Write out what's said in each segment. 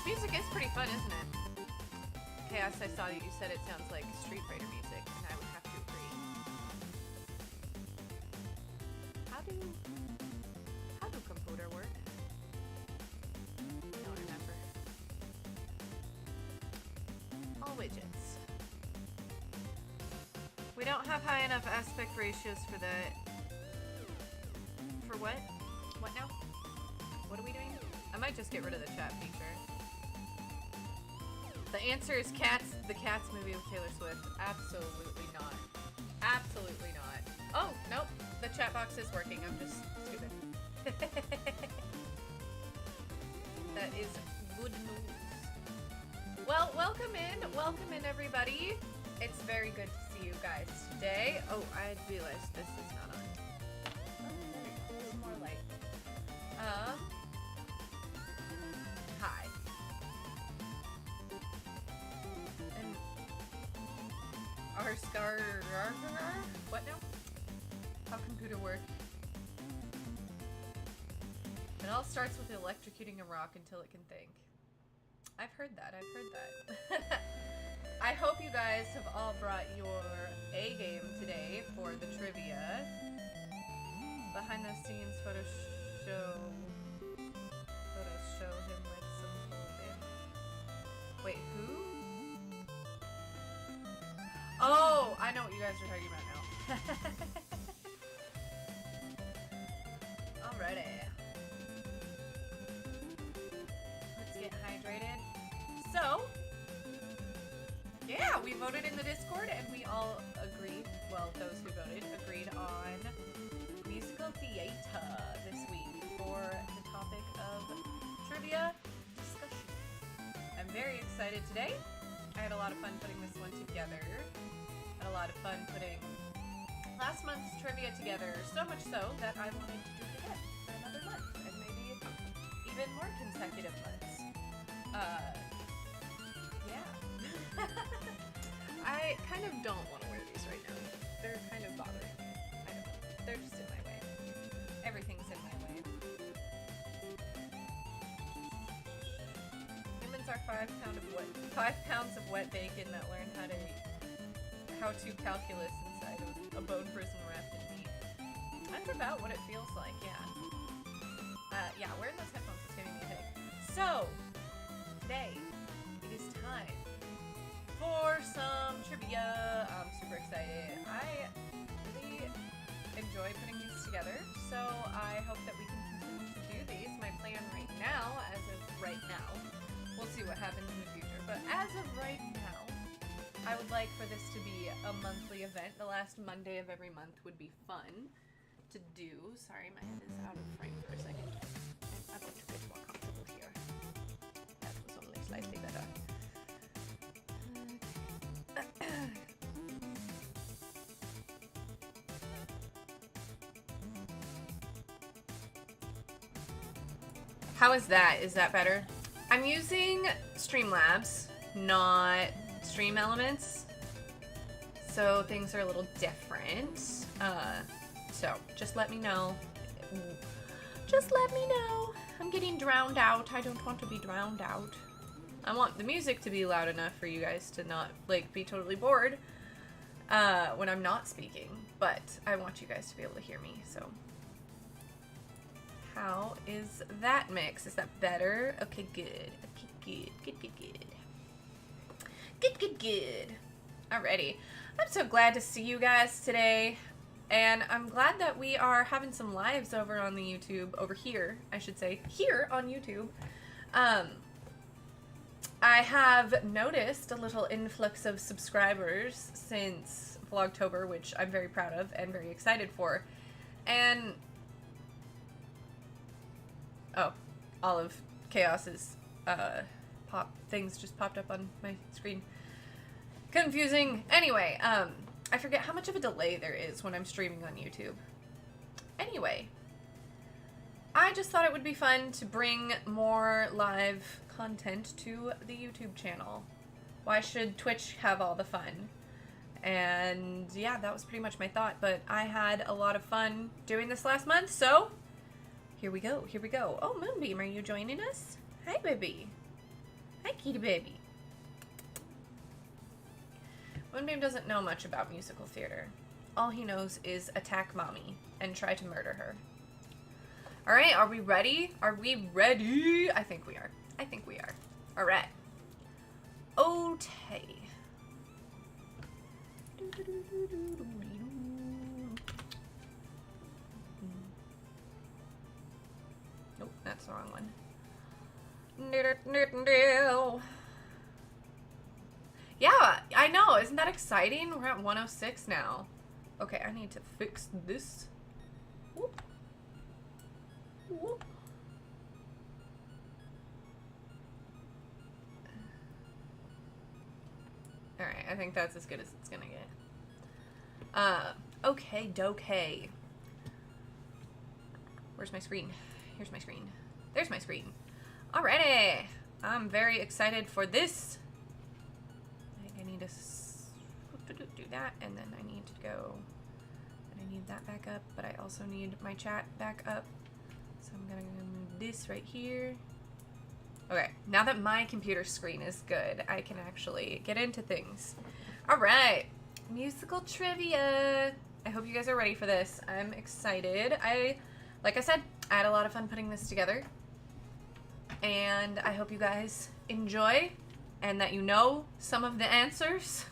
music is pretty fun, isn't it? Chaos, I saw that you said it sounds like Street Fighter music, and I would have to agree. How do computer work? I don't remember. All widgets. We don't have high enough aspect ratios for that. For what? What now? What are we doing? I might just get rid of the chat feature. The answer is Cats, the Cats movie with Taylor Swift. Absolutely not. Absolutely not. Oh, nope. The chat box is working. I'm just stupid. That is good news. Well, welcome in everybody. It's very good to see you guys today. Oh, I realized this is not on. Oh, there we go. Some more light. Hi. And our scar. What now? How computer work? It all starts with electrocuting a rock until it can think. I've heard that. I hope you guys have all brought your A game today for the trivia. Behind the scenes photos show him with some holding. Wait, who? Oh, I know what you guys are talking about now. Alrighty. Let's get hydrated. So, yeah, we voted in the Discord and we all agreed, well, those who voted agreed on musical theater this week for the topic of trivia discussion. I'm very excited today. I had a lot of fun putting this one together. I had a lot of fun putting last month's trivia together, so much so that I wanted to do it again for another month, and maybe even more consecutive months. Yeah. I kind of don't want to wear these right now. They're kind of bothering me. I don't know. They're just in my way. Everything's in my way. Humans are 5 pounds of wet bacon that learn how to calculus inside of a bone prison wrapped in meat. That's about what it feels like, yeah. Yeah, wearing those headphones is giving me a headache. So, today, it is time for some trivia. I'm super excited. I really enjoy putting these together, so I hope that we can continue to do these. My plan right now, as of right now, we'll see what happens in the future, but as of right now, I would like for this to be a monthly event. The last Monday of every month would be fun to do. Sorry, my head is out of frame for a second. I'm about to get more comfortable here. That was only slightly better. How is that? Is that better? I'm using Streamlabs, not Stream Elements, so things are a little different. So just let me know. Just let me know. I'm getting drowned out. I don't want to be drowned out. I want the music to be loud enough for you guys to not be totally bored when I'm not speaking, but I want you guys to be able to hear me. So how is that mix? Is that better? Okay, good. Okay, good. Alrighty. I'm so glad to see you guys today. And I'm glad that we are having some lives over on the YouTube, over here, I should say, here on YouTube. I have noticed a little influx of subscribers since Vlogtober, which I'm very proud of and very excited for. And, oh, all of Chaos's things just popped up on my screen. Confusing. Anyway, I forget how much of a delay there is when I'm streaming on YouTube. Anyway, I just thought it would be fun to bring more live content to the YouTube channel. Why should Twitch have all the fun? And yeah, that was pretty much my thought, but I had a lot of fun doing this last month, so here we go. Oh, Moonbeam, are you joining us? Hi, baby. Hi, kitty baby. Moonbeam doesn't know much about musical theater. All he knows is attack mommy and try to murder her. Alright, are we ready? Are we ready? I think we are. I think we are. Alright. Okay. Nope, that's the wrong one. Yeah, I know. Isn't that exciting? We're at 106 now. Okay, I need to fix this. Whoop. Whoop. Alright, I think that's as good as it's gonna get. Okay, dokay. Where's my screen? Here's my screen. There's my screen. Alrighty. I'm very excited for this. I think I need to do that, and then I need to go, and I need that back up, but I also need my chat back up. So I'm gonna move this right here. Okay, now that my computer screen is good, I can actually get into things. Alright, musical trivia. I hope you guys are ready for this. I'm excited. Like I said, I had a lot of fun putting this together. And I hope you guys enjoy and that you know some of the answers.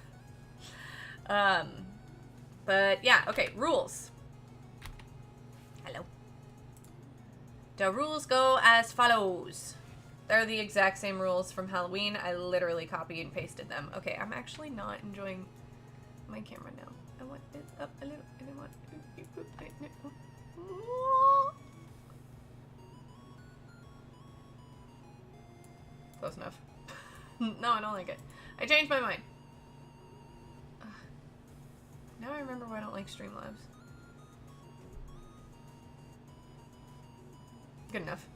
But yeah, okay, rules. Hello. The rules go as follows. They're the exact same rules from Halloween. I literally copied and pasted them. Okay, I'm actually not enjoying my camera now. I want it up a little. And I want close enough. No, I don't like it. I changed my mind. Now I remember why I don't like Streamlabs. Good enough.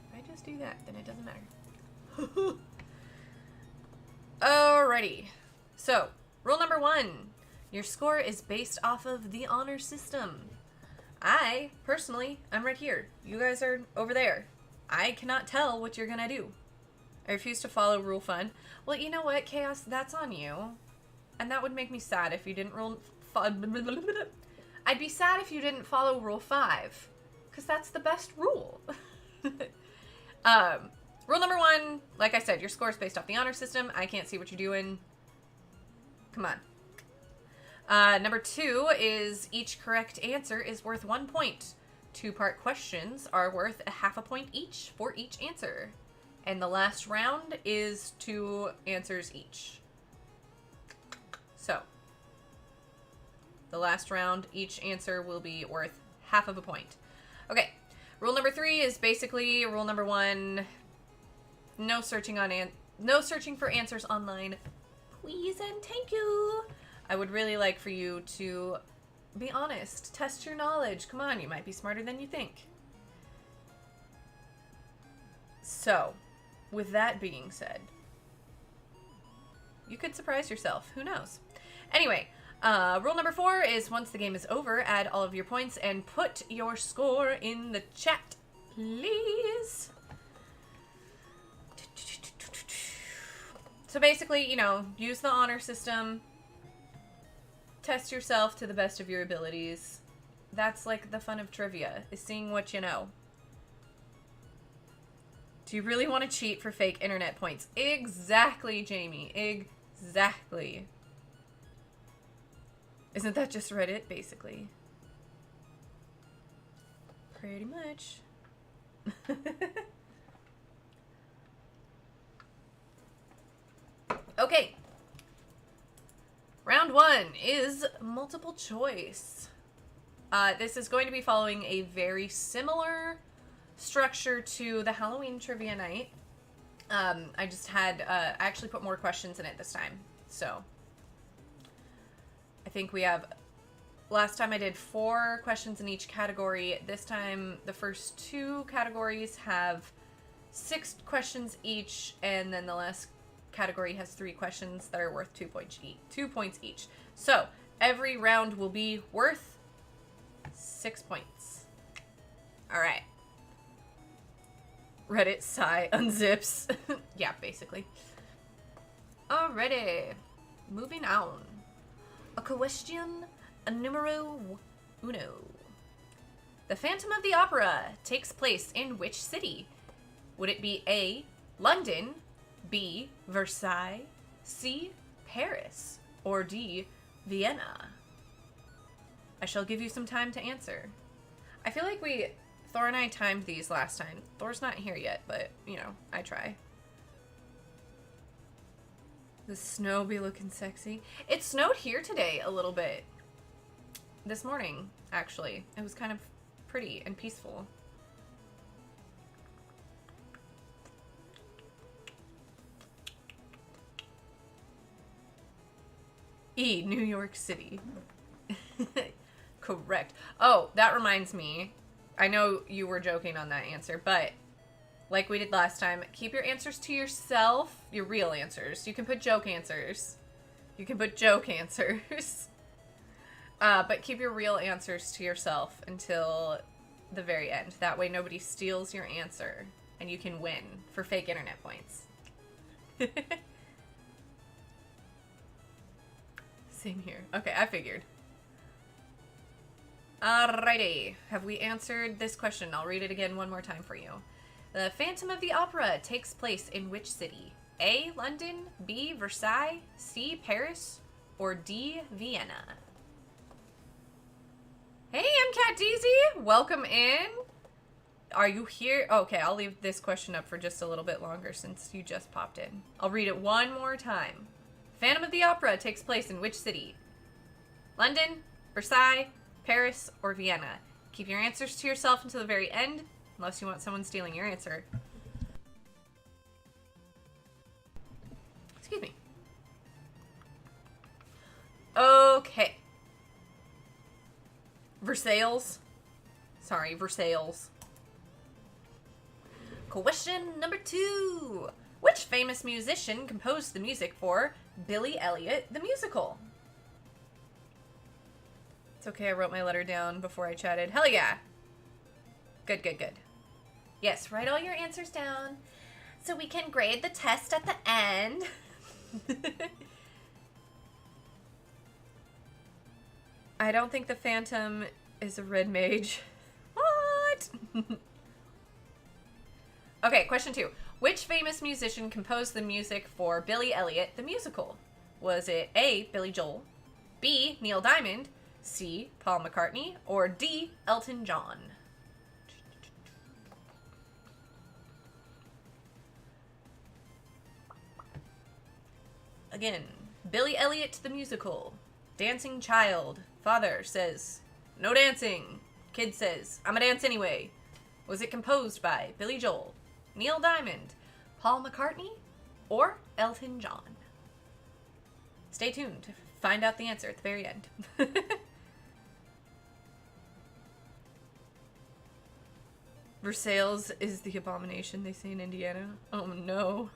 If I just do that, then it doesn't matter. Alrighty. So, rule number 1. Your score is based off of the honor system. I, personally, I'm right here. You guys are over there. I cannot tell what you're gonna do. I refuse to follow rule 5. Well, you know what, Chaos? That's on you. And that would make me sad if you didn't I'd be sad if you didn't follow rule 5. Because that's the best rule. Rule number 1, like I said, your score is based off the honor system. I can't see what you're doing. Come on. Number 2 is each correct answer is worth 1 point. 2-part questions are worth ½ a point each for each answer. And the last round is 2 answers each. So, the last round, each answer will be worth ½ of a point. Okay, rule number 3 is basically rule number 1. No searching for answers online, please and thank you. I would really like for you to be honest. Test your knowledge. Come on, you might be smarter than you think. So, with that being said, you could surprise yourself. Who knows? Anyway, rule number 4 is once the game is over, add all of your points and put your score in the chat, please. So basically, you know, use the honor system. Test yourself to the best of your abilities. That's like the fun of trivia, is seeing what you know. Do you really want to cheat for fake internet points? Exactly, Jamie. Exactly. Isn't that just Reddit, basically? Pretty much. Okay. Round 1 is multiple choice. This is going to be following a very similar structure to the Halloween trivia night. I just had, I actually put more questions in it this time. So, I think we have, last time I did 4 questions in each category. This time, the first 2 categories have 6 questions each, and then the last category has 3 questions that are worth 2 points each. So, every round will be worth 6 points. Alright. Reddit sigh unzips. Yeah, basically. Alrighty. Moving on. A question numero uno. The Phantom of the Opera takes place in which city? Would it be A, London, B, Versailles, C, Paris, or D, Vienna? I shall give you some time to answer. I feel like Thor and I timed these last time. Thor's not here yet, but, you know, I try. The snow be looking sexy. It snowed here today a little bit. This morning, actually. It was kind of pretty and peaceful. E, New York City. Correct. Oh, that reminds me. I know you were joking on that answer, but like we did last time, keep your answers to yourself. Your real answers. You can put joke answers. You can put joke answers. But keep your real answers to yourself until the very end. That way nobody steals your answer and you can win for fake internet points. Same here. Okay, I figured. Alrighty. Have we answered this question? I'll read it again one more time for you. The Phantom of the Opera takes place in which city? A, London, B, Versailles, C, Paris, or D, Vienna? Hey, I'm Cat Deezy. Welcome in. Are you here? Okay, I'll leave this question up for just a little bit longer since you just popped in. I'll read it one more time. Phantom of the Opera takes place in which city? London, Versailles, Paris, or Vienna? Keep your answers to yourself until the very end, unless you want someone stealing your answer. Excuse me. Okay. Versailles. Sorry, Versailles. Question number 2. Which famous musician composed the music for Billy Elliot the Musical? It's okay, I wrote my letter down before I chatted. Hell yeah. Good, good, good. Yes, write all your answers down so we can grade the test at the end. I don't think the Phantom is a red mage. What? Okay, question 2. Which famous musician composed the music for Billy Elliot the Musical? Was it A, Billy Joel, B, Neil Diamond, C, Paul McCartney, or D, Elton John? Again, Billy Elliot the Musical. Dancing child. Father says, no dancing. Kid says, I'm gonna dance anyway. Was it composed by Billy Joel, Neil Diamond, Paul McCartney, or Elton John? Stay tuned to find out the answer at the very end. Versailles is the abomination, they say in Indiana. Oh no.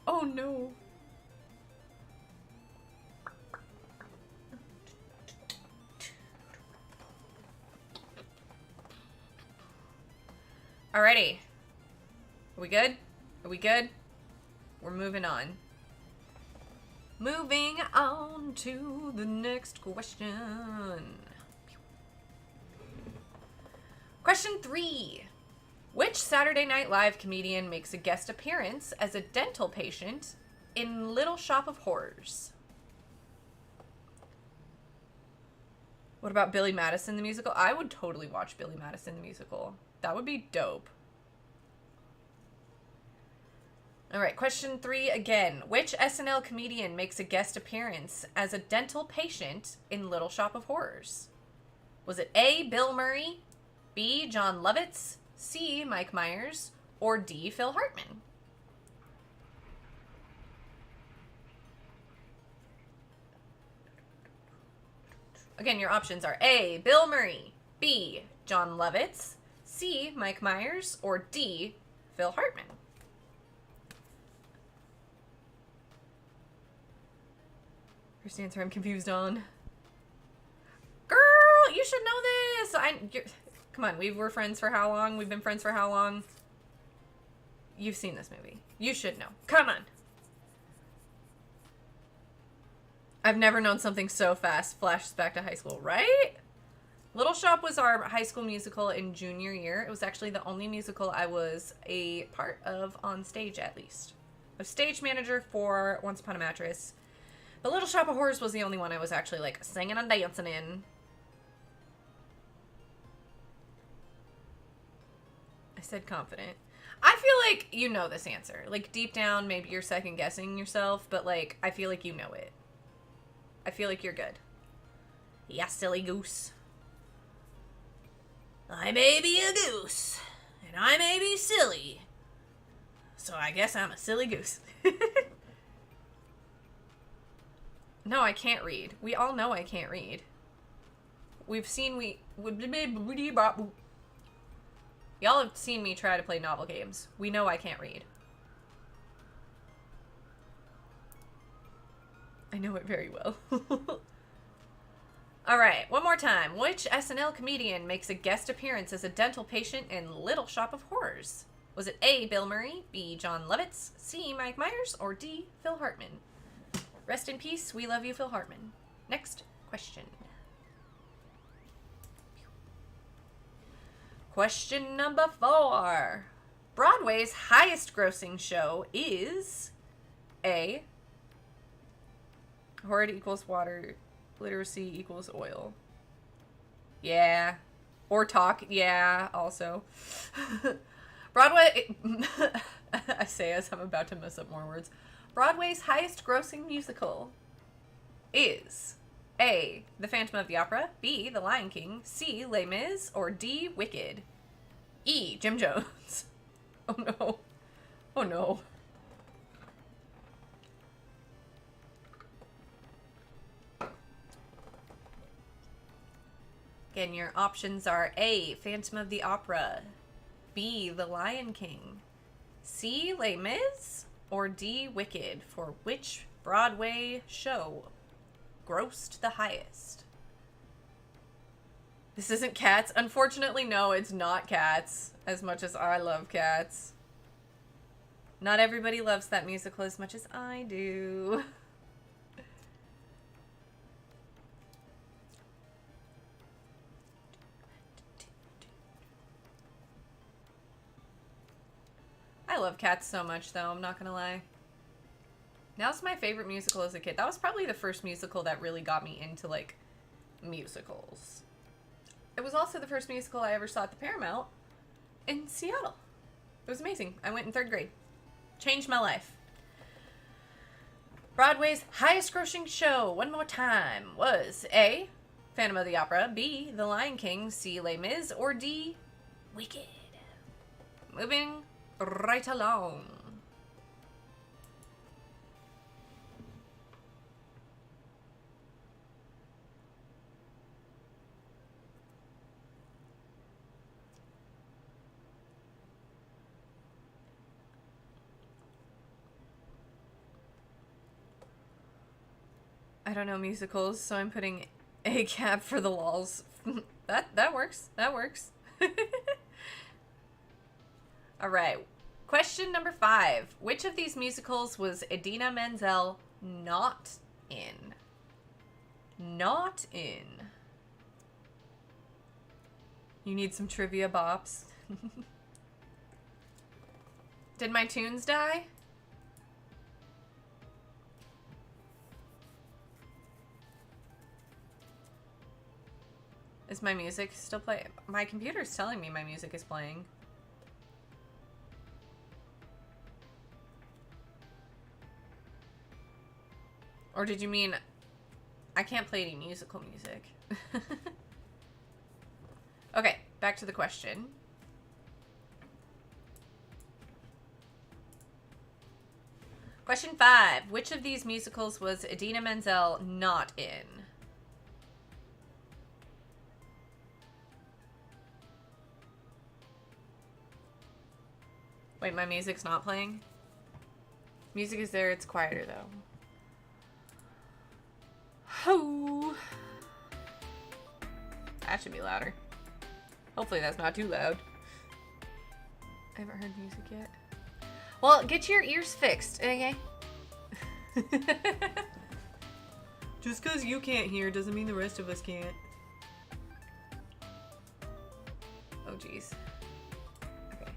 Oh no. Alrighty. Are we good? Are we good? We're moving on. Moving on to the next question. Question 3. Which Saturday Night Live comedian makes a guest appearance as a dental patient in Little Shop of Horrors? What about Billy Madison the Musical? I would totally watch Billy Madison the Musical. That would be dope. Alright, question 3 again. Which SNL comedian makes a guest appearance as a dental patient in Little Shop of Horrors? Was it A, Bill Murray, B, John Lovitz, C, Mike Myers, or D, Phil Hartman? Again, your options are A, Bill Murray, B, John Lovitz, C, Mike Myers, or D, Phil Hartman. First answer I'm confused on. Girl, you should know this! Come on, we were friends for how long? We've been friends for how long? You've seen this movie. You should know. Come on. I've never known something so fast flashes back to high school, right? Little Shop was our high school musical in junior year. It was actually the only musical I was a part of on stage, at least. I was stage manager for Once Upon a Mattress. But Little Shop of Horrors was the only one I was actually, like, singing and dancing in. I said confident. I feel like you know this answer. Like, deep down, maybe you're second-guessing yourself, but, like, I feel like you know it. I feel like you're good. Yeah, silly goose. I may be a goose, and I may be silly, so I guess I'm a silly goose. No, I can't read. We all know I can't read. We've seen Y'all have seen me try to play novel games. We know I can't read. I know it very well. Alright, one more time. Which SNL comedian makes a guest appearance as a dental patient in Little Shop of Horrors? Was it A, Bill Murray, B, John Lovitz, C, Mike Myers, or D, Phil Hartman? Rest in peace, we love you, Phil Hartman. Next question. Question number 4. Broadway's highest grossing show is A, horrid equals water, literacy equals oil. Yeah. Or talk. Yeah, also. Broadway... I say as I'm about to mess up more words. Broadway's highest grossing musical is A, The Phantom of the Opera, B, The Lion King, C, Les Mis, or D, Wicked. E, Jim Jones. Oh no. Oh no. Again, your options are A, Phantom of the Opera, B, The Lion King, C, Les Mis, or D, Wicked, for which Broadway show grossed the highest? This isn't Cats. Unfortunately, no, it's not Cats, as much as I love Cats. Not everybody loves that musical as much as I do. I love Cats so much, though, I'm not gonna lie. Now it's my favorite musical as a kid. That was probably the first musical that really got me into, like, musicals. It was also the first musical I ever saw at the Paramount in Seattle. It was amazing. I went in 3rd grade. Changed my life. Broadway's highest grossing show, one more time, was A, Phantom of the Opera, B, The Lion King, C, Les Mis, or D, Wicked. Moving right along. I don't know musicals, so I'm putting A cap for the lols. that works. That works. All right. Question number 5. Which of these musicals was Idina Menzel not in? Not in. You need some trivia bops. Did my tunes die? Is my music still playing? My computer's telling me my music is playing. Or did you mean I can't play any musical music? Okay, back to the question. Question 5. Which of these musicals was Idina Menzel not in? Wait, my music's not playing? Music is there, it's quieter though. Oh. That should be louder. Hopefully that's not too loud. I haven't heard music yet. Well, get your ears fixed, okay? Just because you can't hear doesn't mean the rest of us can't. Oh, jeez. Okay.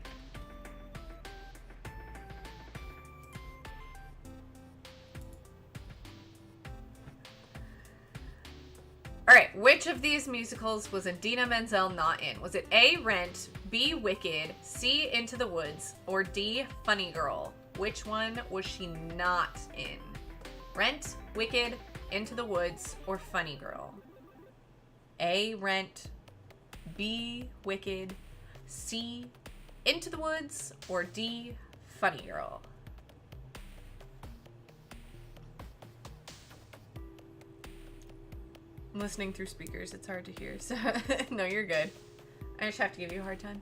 Alright, which of these musicals was Idina Menzel not in? Was it A, Rent, B, Wicked, C, Into the Woods, or D, Funny Girl? Which one was she not in? Rent, Wicked, Into the Woods, or Funny Girl? A, Rent, B, Wicked, C, Into the Woods, or D, Funny Girl? I'm listening through speakers. It's hard to hear, so no, you're good. I just have to give you a hard time.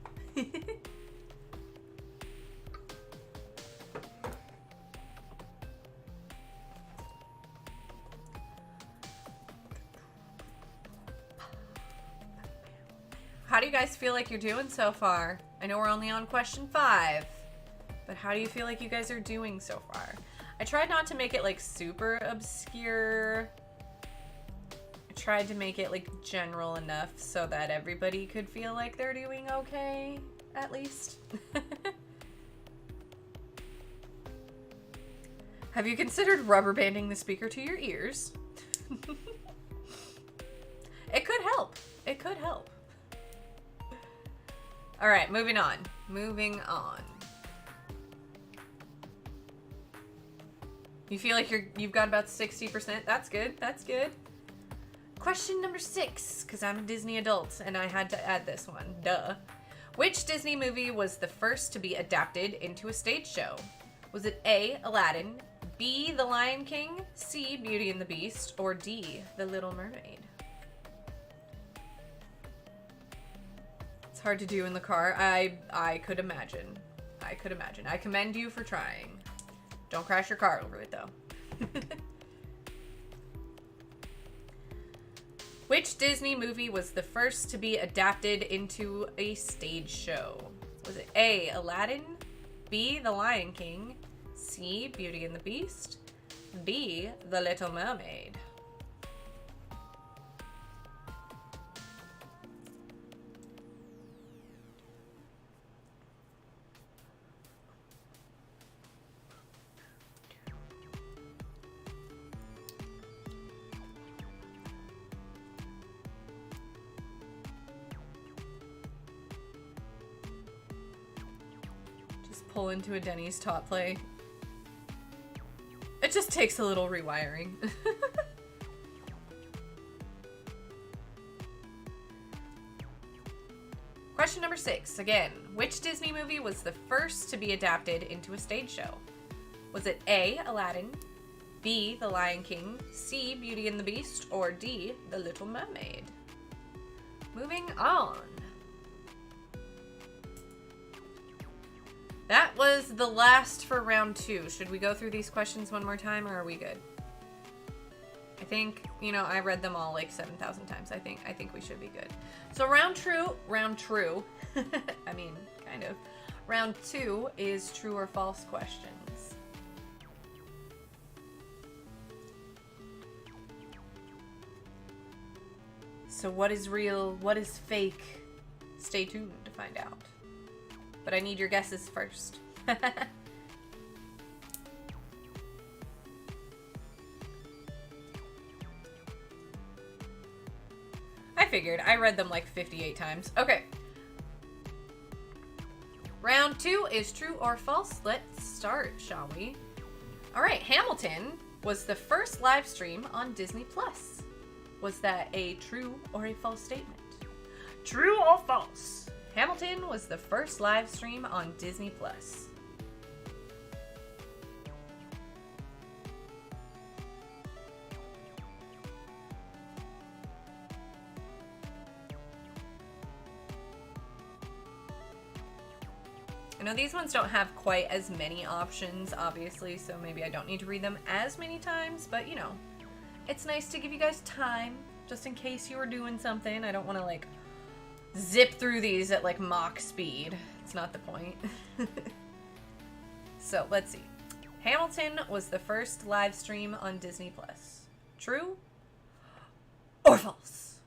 How do you guys feel like you're doing so far? I know we're only on question 5, but how do you feel like you guys are doing so far? I tried not to make it like super obscure. I tried to make it like general enough so that everybody could feel like they're doing okay, at least. Have you considered rubber banding the speaker to your ears? It could help. It could help. All right, moving on. Moving on. You feel like you've got about 60%? That's good. That's good. Question number 6, because I'm a Disney adult and I had to add this one. Duh. Which Disney movie was the first to be adapted into a stage show? Was it A, Aladdin, B, The Lion King, C, Beauty and the Beast, or D, The Little Mermaid? It's hard to do in the car. I could imagine. I could imagine. I commend you for trying. Don't crash your car over it, though. Which Disney movie was the first to be adapted into a stage show? Was it A, Aladdin, B, The Lion King, C, Beauty and the Beast, D, The Little Mermaid? Pull into a Denny's top play. It just takes a little rewiring. Question number 6, again. Which Disney movie was the first to be adapted into a stage show? Was it A, Aladdin, B, The Lion King, C, Beauty and the Beast, or D, The Little Mermaid? Moving on. That was the last for round 2. Should we go through these questions one more time, or are we good? I think, you know, I read them all like 7,000 times. I think we should be good. So round true. I mean, kind of. Round 2 is true or false questions. So what is real? What is fake? Stay tuned to find out. But I need your guesses first. I figured. I read them like 58 times. Okay. Round 2 is true or false. Let's start, shall we? All right. Hamilton was the first live stream on Disney+. Was that a true or a false statement? True or false? Hamilton was the first live stream on Disney+. I know these ones don't have quite as many options, obviously, so maybe I don't need to read them as many times, but you know, it's nice to give you guys time, just in case you were doing something. I don't want to, like, zip through these at like Mach speed. It's not the point. So let's see. Hamilton was the first live stream on Disney Plus. True or false?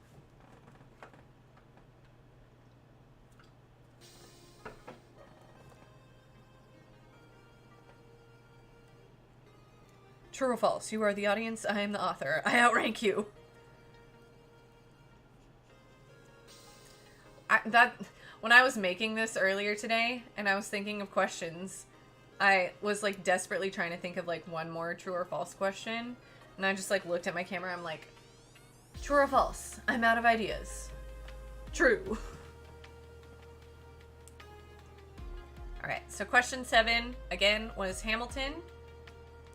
True or false? You are the audience, I am the author. I outrank you. When I was making this earlier today, and I was thinking of questions, I was, like, desperately trying to think of, like, one more true or false question. And I just, like, looked at my camera, I'm like, true or false? I'm out of ideas. True. Alright, so question 7, again, was Hamilton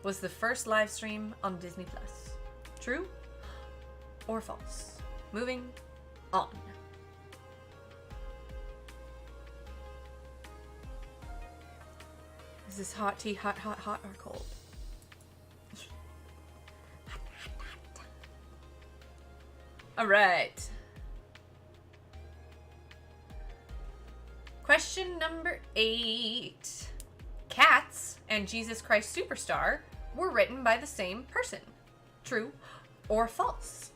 was the first live stream on Disney Plus. True or false? Moving on. Is this hot tea, hot, hot, hot, or cold? Hot, hot, hot. All right. Question number 8. Cats and Jesus Christ Superstar were written by the same person. True or false?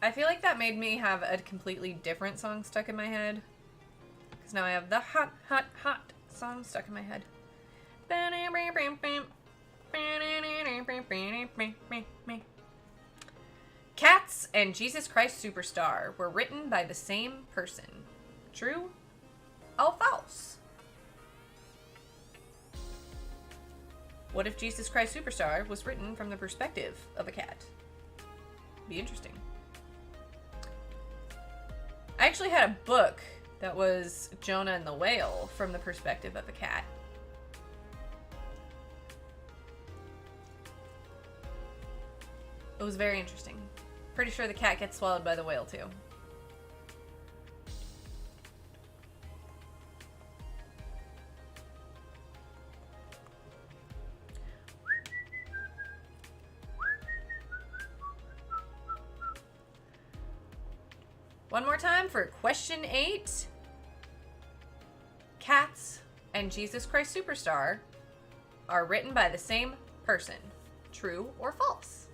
I feel like that made me have a completely different song stuck in my head. Because now I have the hot, hot, hot song stuck in my head. Cats and Jesus Christ Superstar were written by the same person. True or false? What if Jesus Christ Superstar was written from the perspective of a cat? Be interesting. I actually had a book that was Jonah and the Whale from the perspective of a cat. It was very interesting. Pretty sure the cat gets swallowed by the whale too. One more time for question 8. Cats and Jesus Christ Superstar are written by the same person. True or false?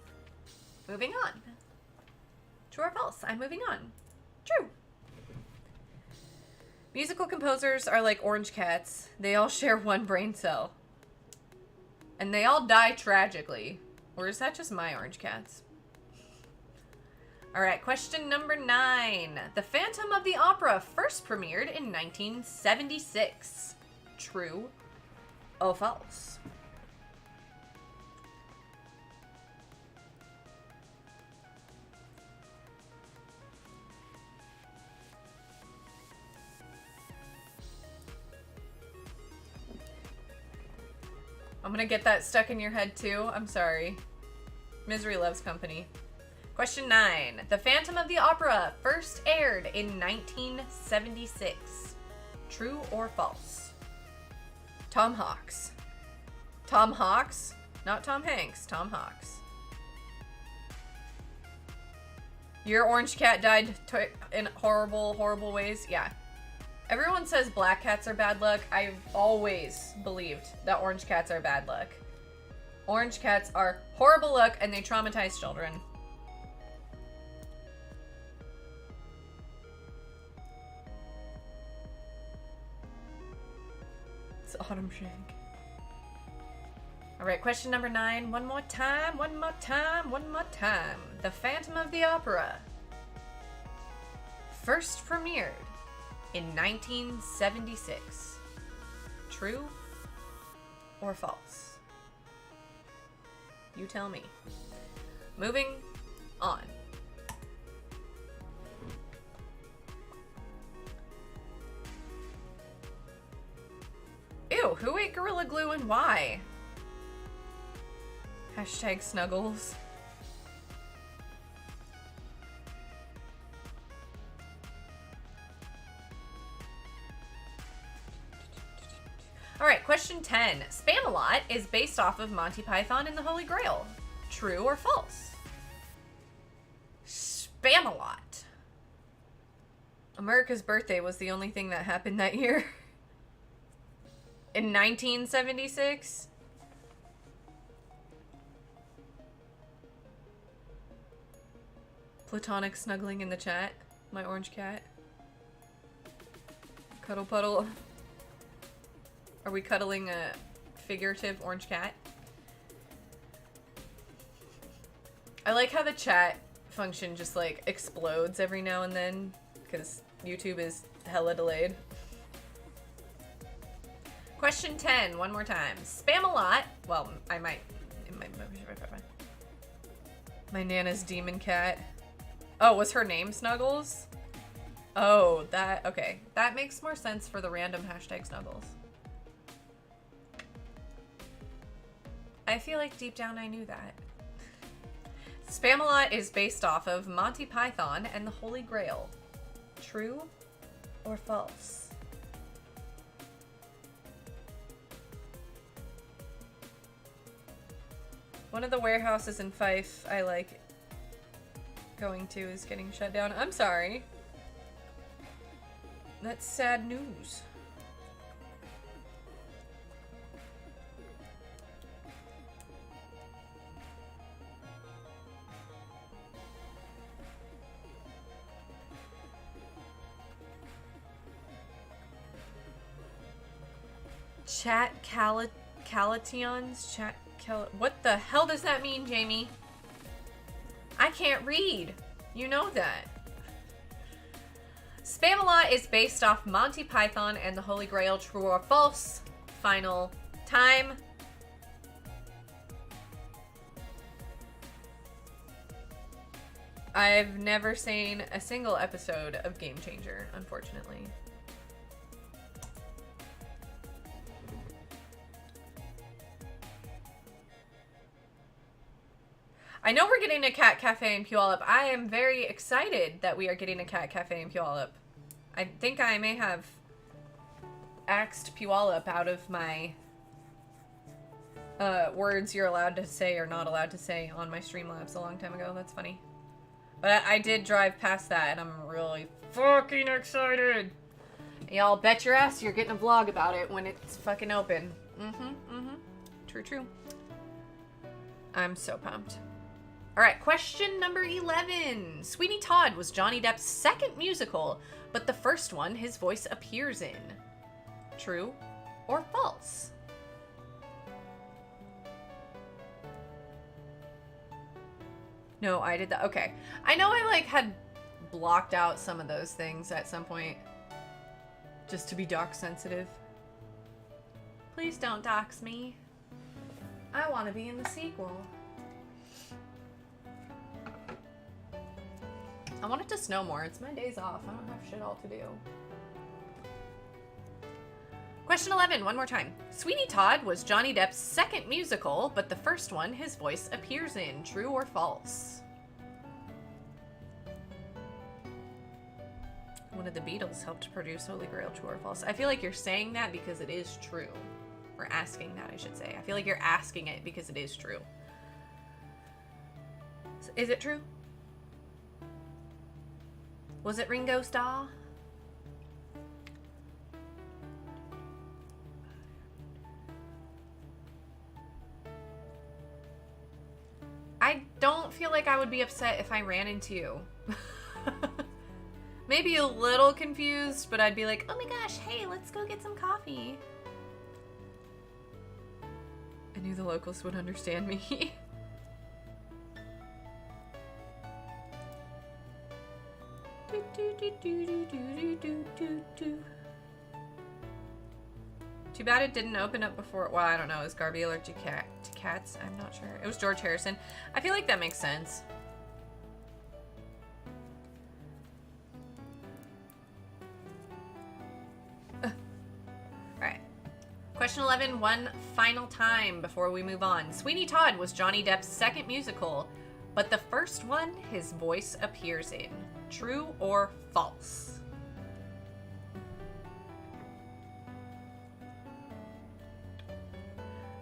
Moving on. True or false? I'm moving on. True. Musical composers are like orange cats. They all share one brain cell. And they all die tragically. Or is that just my orange cats? Alright, question number 9. The Phantom of the Opera first premiered in 1976. True or false? I'm gonna get that stuck in your head too. I'm sorry. Misery loves company. Question 9. The Phantom of the Opera first aired in 1976. True or false? Tom Hawks. Tom Hawks? Not Tom Hanks. Tom Hawks. Your orange cat died in horrible, horrible ways? Yeah. Everyone says black cats are bad luck. I've always believed that orange cats are bad luck. Orange cats are horrible luck and they traumatize children. It's Autumn Shank. Alright, question number 9. One more time, one more time, one more time. The Phantom of the Opera first premiered in 1976. True or false? You tell me. Moving on. Ew, who ate Gorilla Glue and why? Hashtag Snuggles. Alright, question 10. Spamalot is based off of Monty Python and the Holy Grail. True or false? Spamalot. America's birthday was the only thing that happened that year. In 1976? Platonic snuggling in the chat. My orange cat. Cuddle puddle. Are we cuddling a figurative orange cat? I like how the chat function just like explodes every now and then because YouTube is hella delayed. Question 10, one more time. Spam a lot. Well, I might. My Nana's demon cat. Oh, was her name Snuggles? Oh, that, okay. That makes more sense for the random hashtag Snuggles. I feel like deep down I knew that. Spamalot is based off of Monty Python and the Holy Grail. True or false? One of the warehouses in Fife I like going to is getting shut down. I'm sorry. That's sad news. Chat Calations? What the hell does that mean, Jamie? I can't read. You know that. Spamalot is based off Monty Python and the Holy Grail. True or false? Final time. I've never seen a single episode of Game Changer, unfortunately. I know we're getting a cat cafe in Puyallup. I am very excited that we are getting a cat cafe in Puyallup. I think I may have axed Puyallup out of my words you're allowed to say or not allowed to say on my Streamlabs a long time ago. That's funny. But I did drive past that and I'm really fucking excited. Y'all bet your ass you're getting a vlog about it when it's fucking open. True, true. I'm so pumped. All right, question number 11. Sweeney Todd was Johnny Depp's second musical, but the first one his voice appears in. True or false? No, I did that. Okay. I know I like had blocked out some of those things at some point just to be dox sensitive. Please don't dox me. I want to be in the sequel. I want it to snow more. It's my days off. I don't have shit all to do. Question 11, one more time. Sweeney Todd was Johnny Depp's second musical, but the first one his voice appears in. True or false? One of the Beatles helped produce Holy Grail. True or false? I feel like you're saying that because it is true. Or asking that, I should say. I feel like you're asking it because it is true. Is it true? Was it Ringo Starr? I don't feel like I would be upset if I ran into you. Maybe a little confused, but I'd be like, oh my gosh, hey, let's go get some coffee. I knew the locals would understand me. Too bad it didn't open up before. Well, I don't know. Is Garby allergic to cats? I'm not sure. It was George Harrison. I feel like that makes sense. Alright. Question 11, one final time before we move on. Sweeney Todd was Johnny Depp's second musical, but the first one his voice appears in. True or false?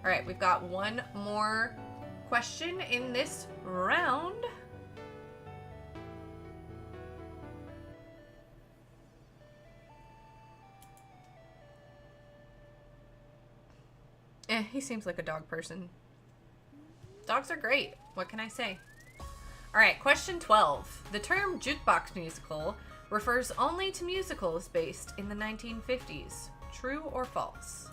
All right, we've got one more question in this round. he seems like a dog person. Dogs are great. What can I say? Alright, question 12. The term jukebox musical refers only to musicals based in the 1950s. True or false?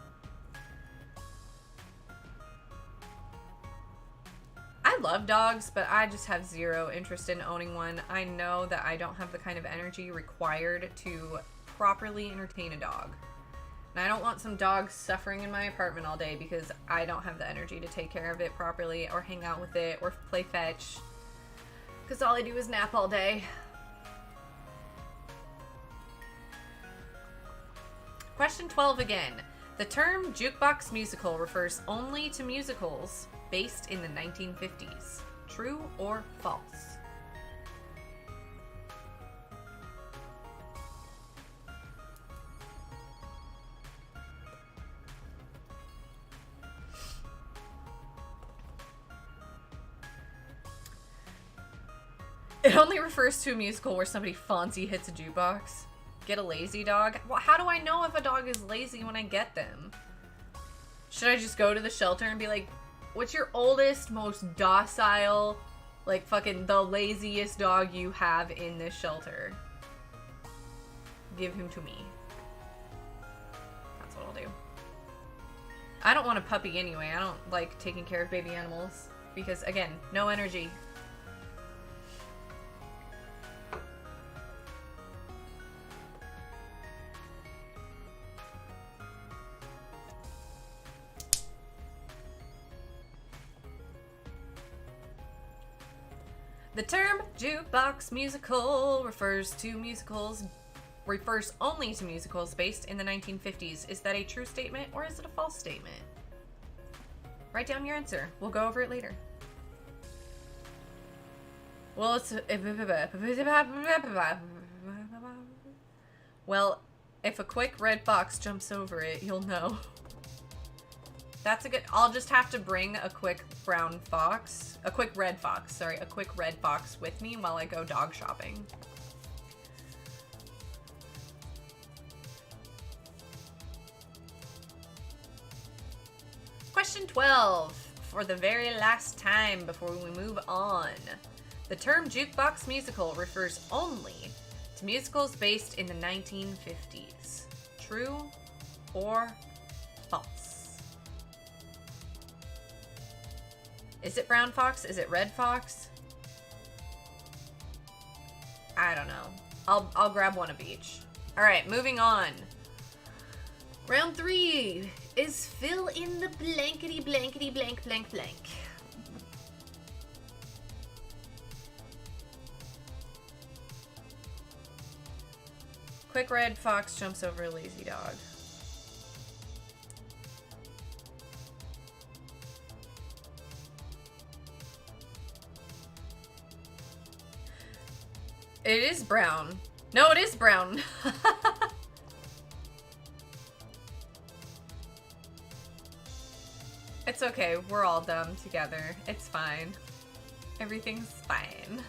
I love dogs, but I just have zero interest in owning one. I know that I don't have the kind of energy required to properly entertain a dog. And I don't want some dog suffering in my apartment all day because I don't have the energy to take care of it properly or hang out with it or play fetch. Because all I do is nap all day. Question 12 again. The term jukebox musical refers only to musicals based in the 1950s. True or false? It only refers to a musical where somebody fancy hits a jukebox. Get a lazy dog? Well, how do I know if a dog is lazy when I get them? Should I just go to the shelter and be like, what's your oldest, most docile, like fucking the laziest dog you have in this shelter? Give him to me. That's what I'll do. I don't want a puppy anyway. I don't like taking care of baby animals because, again, no energy. The term jukebox musical refers only to musicals based in the 1950s. Is that a true statement or is it a false statement? Write down your answer. We'll go over it later. Well, it's well, if a quick red fox jumps over it, you'll know. That's a good... I'll just have to bring a quick brown fox. A quick red fox, sorry. A quick red fox with me while I go dog shopping. Question 12. For the very last time before we move on. The term jukebox musical refers only to musicals based in the 1950s. True or false? Is it brown fox? Is it red fox? I don't know. I'll grab one of each. All right, moving on. Round 3 is fill in the blankety blankety blank blank blank. Quick red fox jumps over a lazy dog. It is brown. No, it is brown. It's okay. We're all dumb together. It's fine. Everything's fine.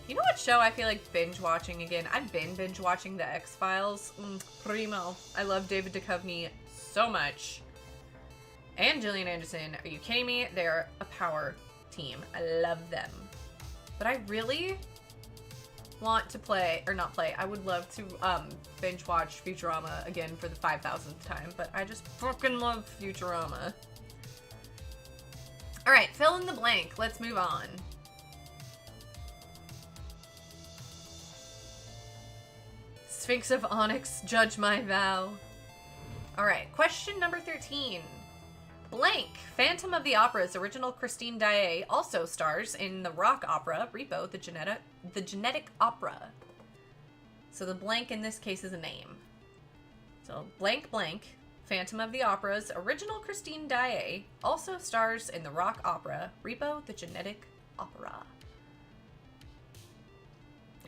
You know what show I feel like binge watching again? I've been binge watching The X-Files. Primo. I love David Duchovny so much. And Gillian Anderson. Are you kidding me? They're a power team. I love them. But I really want to play, or not play, I would love to binge watch Futurama again for the 5,000th time, but I just fucking love Futurama. Alright, fill in the blank. Let's move on. Sphinx of Onyx, judge my vow. Alright, question number 13. Blank, Phantom of the Opera's original Christine Daae also stars in the rock opera Repo, the Genetic Opera. So the blank in this case is a name. So blank blank, Phantom of the Opera's original Christine Daae also stars in the rock opera Repo, the Genetic Opera.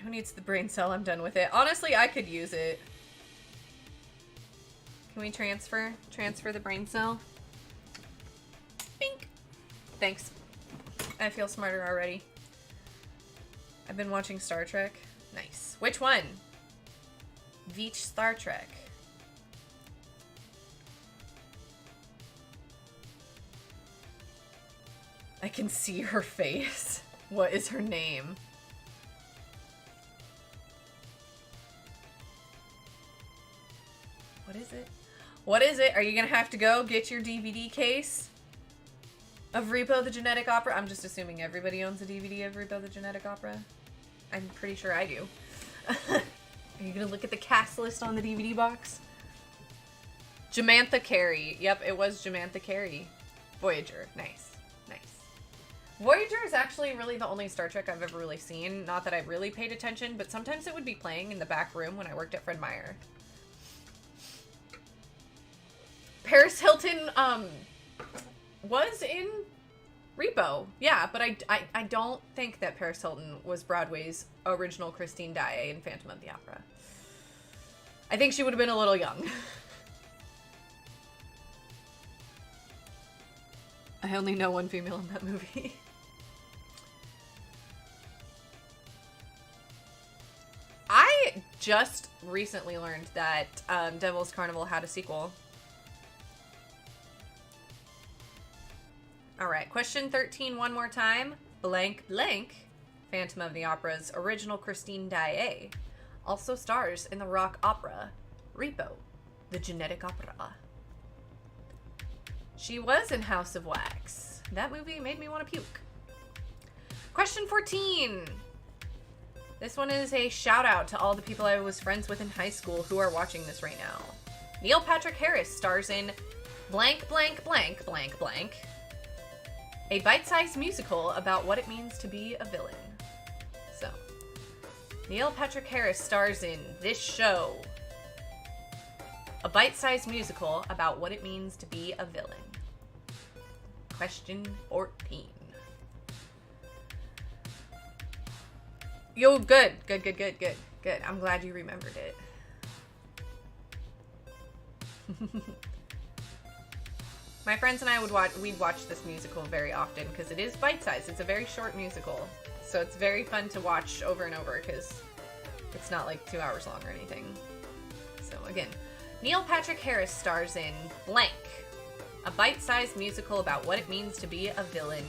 Who needs the brain cell? I'm done with it. Honestly, I could use it. Can we transfer the brain cell? Bink. Thanks. I feel smarter already. I've been watching Star Trek. Nice. Which one? Veach Star Trek. I can see her face. What is her name? What is it? What is it? Are you gonna have to go get your DVD case of Repo the Genetic Opera? I'm just assuming everybody owns a DVD of Repo the Genetic Opera. I'm pretty sure I do. Are you gonna look at the cast list on the DVD box? Jamantha Carey. Yep, it was Jamantha Carey. Voyager. Nice. Nice. Voyager is actually really the only Star Trek I've ever really seen. Not that I really paid attention, but sometimes it would be playing in the back room when I worked at Fred Meyer. Paris Hilton, was in Repo. Yeah, but I don't think that Paris Hilton was Broadway's original Christine Daae in Phantom of the Opera. I think she would have been a little young. I only know one female in that movie. I just recently learned that Devil's Carnival had a sequel. Alright, question 13 one more time. Blank blank, Phantom of the Opera's original Christine Daae, also stars in the rock opera Repo, the Genetic Opera. She was in House of Wax. That movie made me want to puke. Question 14. This one is a shout out to all the people I was friends with in high school who are watching this right now. Neil Patrick Harris stars in blank blank blank blank blank, a bite-sized musical about what it means to be a villain. So, Neil Patrick Harris stars in this show, a bite-sized musical about what it means to be a villain. Question 14. Yo, good. Good. I'm glad you remembered it. My friends and I we'd watch this musical very often because it is bite-sized. It's a very short musical. So it's very fun to watch over and over because it's not like 2 hours long or anything. So again, Neil Patrick Harris stars in blank, a bite-sized musical about what it means to be a villain.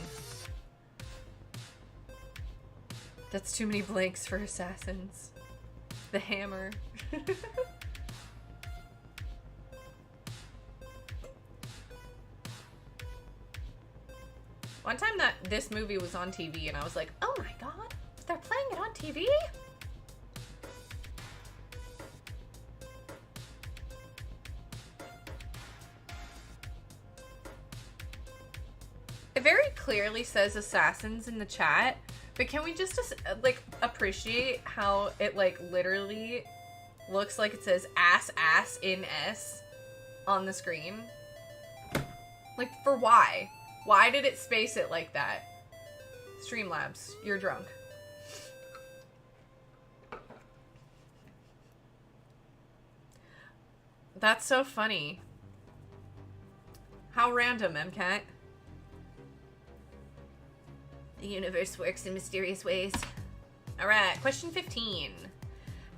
That's too many blanks for Assassins. The Hammer. One time that this movie was on TV and I was like, oh my god, they're playing it on TV? It very clearly says Assassins in the chat, but can we just like appreciate how it like literally looks like it says ass in S on the screen? Like, for why? Why did it space it like that? Streamlabs, you're drunk. That's so funny. How random, MCAT. The universe works in mysterious ways. Alright, question 15.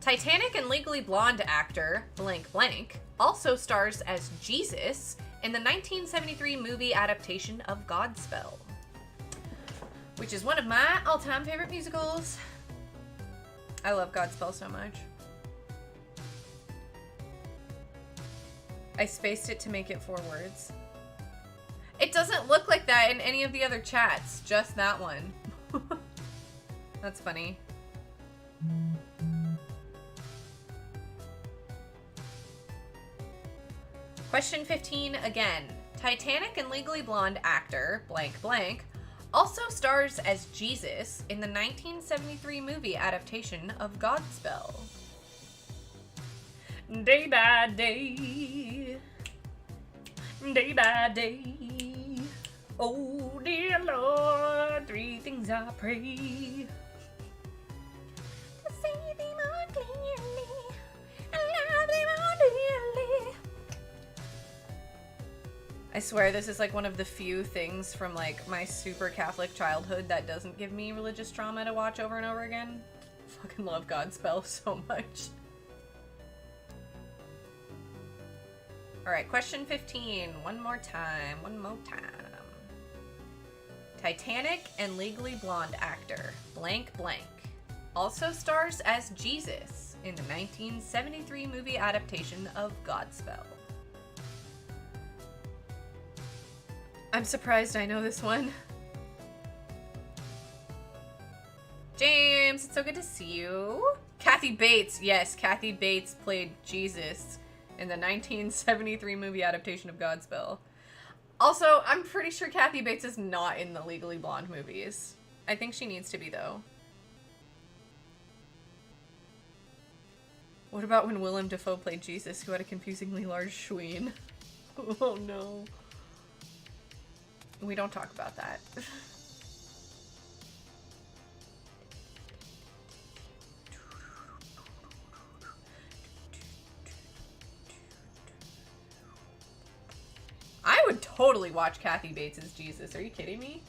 Titanic and Legally Blonde actor, blank blank, also stars as Jesus in the 1973 movie adaptation of Godspell, which is one of my all-time favorite musicals. I love Godspell so much. I spaced it to make it 4 words. It doesn't look like that in any of the other chats, just that one. That's funny. Question 15 again. Titanic and Legally Blonde actor, blank blank, also stars as Jesus in the 1973 movie adaptation of Godspell. Day by day, day by day, oh dear Lord, 3 things I pray. To see thee more clearly, and love thee more dearly. I swear this is like one of the few things from like my super Catholic childhood that doesn't give me religious trauma to watch over and over again. fucking love Godspell so much. Alright, question 15. One more time. Titanic and Legally Blonde actor blank blank also stars as Jesus in the 1973 movie adaptation of Godspell. I'm surprised I know this one. James, it's so good to see you. Kathy Bates. Yes, Kathy Bates played Jesus in the 1973 movie adaptation of Godspell. Also, I'm pretty sure Kathy Bates is not in the Legally Blonde movies. I think she needs to be, though. What about when Willem Dafoe played Jesus, who had a confusingly large schween? Oh no. We don't talk about that. I would totally watch Kathy Bates as Jesus. Are you kidding me?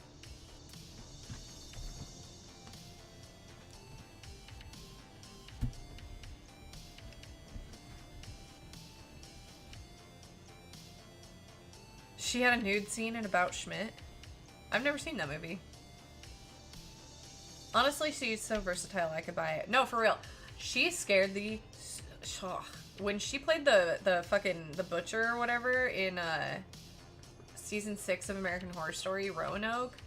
She had a nude scene in About Schmidt. I've never seen that movie. Honestly, she's so versatile, I could buy it. No, for real. She scared the... When she played the butcher or whatever in season 6 of American Horror Story, Roanoke,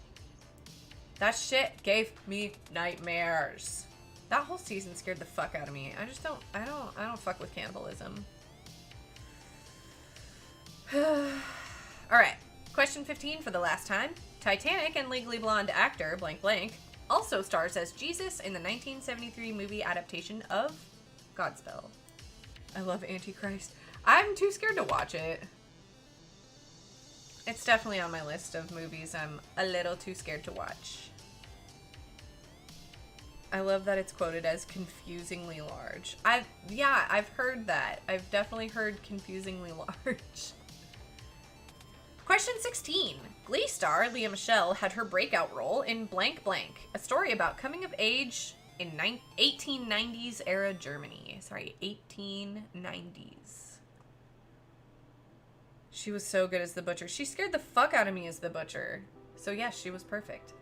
that shit gave me nightmares. That whole season scared the fuck out of me. I don't fuck with cannibalism. Alright, question 15 for the last time. Titanic and Legally Blonde actor blank blank also stars as Jesus in the 1973 movie adaptation of Godspell. I love Antichrist. I'm too scared to watch it. It's definitely on my list of movies I'm a little too scared to watch. I love that it's quoted as confusingly large. I've heard that. I've definitely heard confusingly large. Question 16. Glee star Lea Michele had her breakout role in blank blank, a story about coming of age in 1890s era Germany. Sorry, 1890s. She was so good as the butcher. She scared the fuck out of me as the butcher. So yes, she was perfect.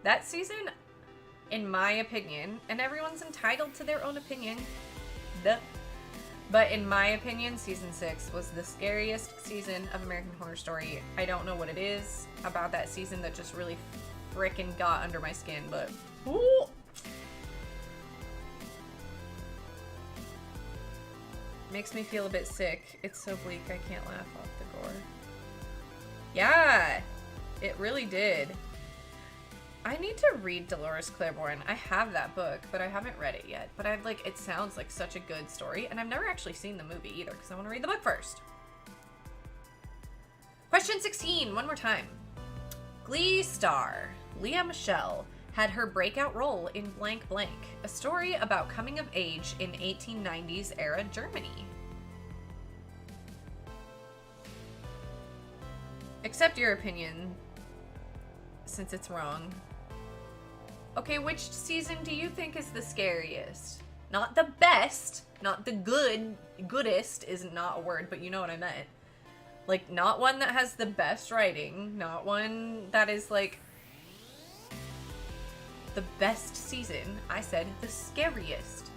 That season, in my opinion, and everyone's entitled to their own opinion, duh. But in my opinion, season 6 was the scariest season of American Horror Story. I don't know what it is about that season that just really frickin' got under my skin, but ooh. Makes me feel a bit sick. It's so bleak I can't laugh off the gore. Yeah, it really did. I need to read Dolores Claiborne. I have that book, but I haven't read it yet. But it sounds like such a good story, and I've never actually seen the movie either, because I want to read the book first. Question 16, one more time. Glee star Lea Michele had her breakout role in blank blank, a story about coming of age in 1890s era Germany. Accept your opinion, since it's wrong. Okay, which season do you think is the scariest? Not the best, not the goodest is not a word, but you know what I meant. Like, not one that has the best writing, not one that is, like, the best season. I said the scariest.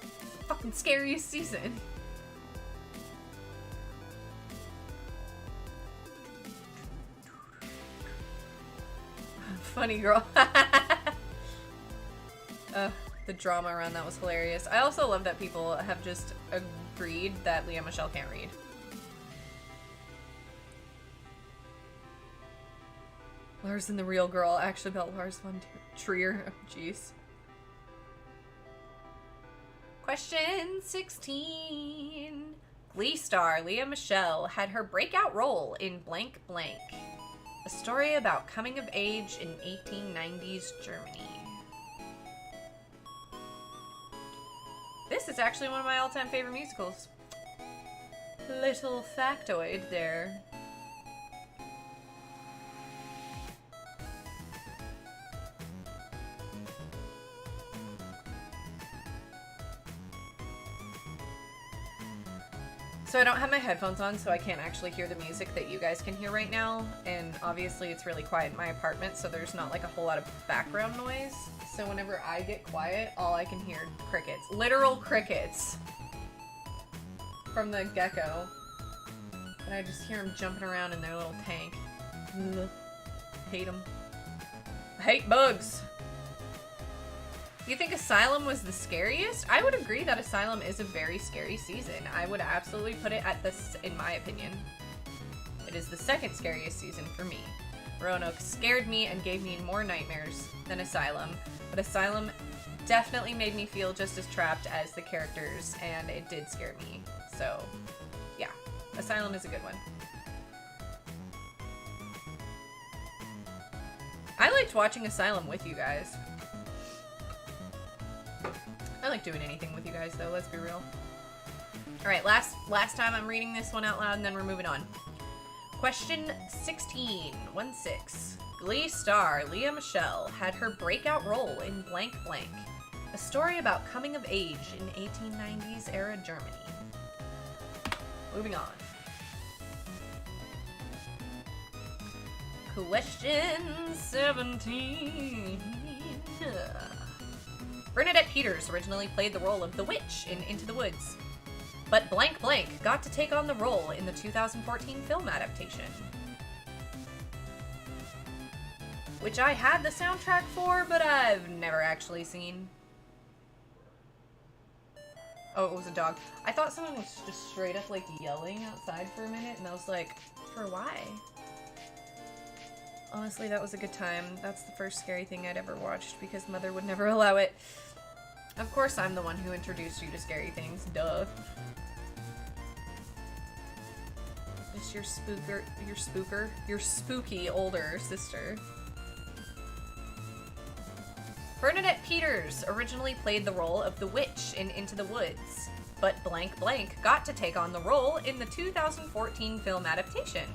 The fucking scariest season. Funny girl. The drama around that was hilarious. I also love that people have just agreed that Lea Michele can't read. Lars and the Real Girl actually about Lars von Trier. Oh, jeez. Question 16. Glee star Lea Michele had her breakout role in blank blank, a story about coming of age in 1890s Germany. This is actually one of my all-time favorite musicals. Little factoid there. So I don't have my headphones on, so I can't actually hear the music that you guys can hear right now. And obviously it's really quiet in my apartment, so there's not like a whole lot of background noise. So whenever I get quiet, all I can hear crickets. Literal crickets. From the gecko. And I just hear them jumping around in their little tank. Ugh. Hate them. I hate bugs. You think Asylum was the scariest? I would agree that Asylum is a very scary season. I would absolutely put it at this, in my opinion. It is the second scariest season for me. Roanoke scared me and gave me more nightmares than Asylum, but Asylum definitely made me feel just as trapped as the characters, and it did scare me. So, yeah, Asylum is a good one. I liked watching Asylum with you guys. I like doing anything with you guys, though, let's be real. Alright, last time I'm reading this one out loud, and then we're moving on. Question 16, 1-6. Glee star Leah Michele had her breakout role in Blank Blank, a story about coming of age in 1890s era Germany. Moving on. Question 17. Bernadette Peters originally played the role of the witch in Into the Woods, but Blank Blank got to take on the role in the 2014 film adaptation, which I had the soundtrack for, but I've never actually seen. Oh, it was a dog. I thought someone was just straight up like yelling outside for a minute, and I was like, for why? Honestly, that was a good time. That's the first scary thing I'd ever watched because Mother would never allow it. Of course, I'm the one who introduced you to scary things. Duh. Just your spooky older sister. Bernadette Peters originally played the role of the witch in Into the Woods, but Blank Blank got to take on the role in the 2014 film adaptation.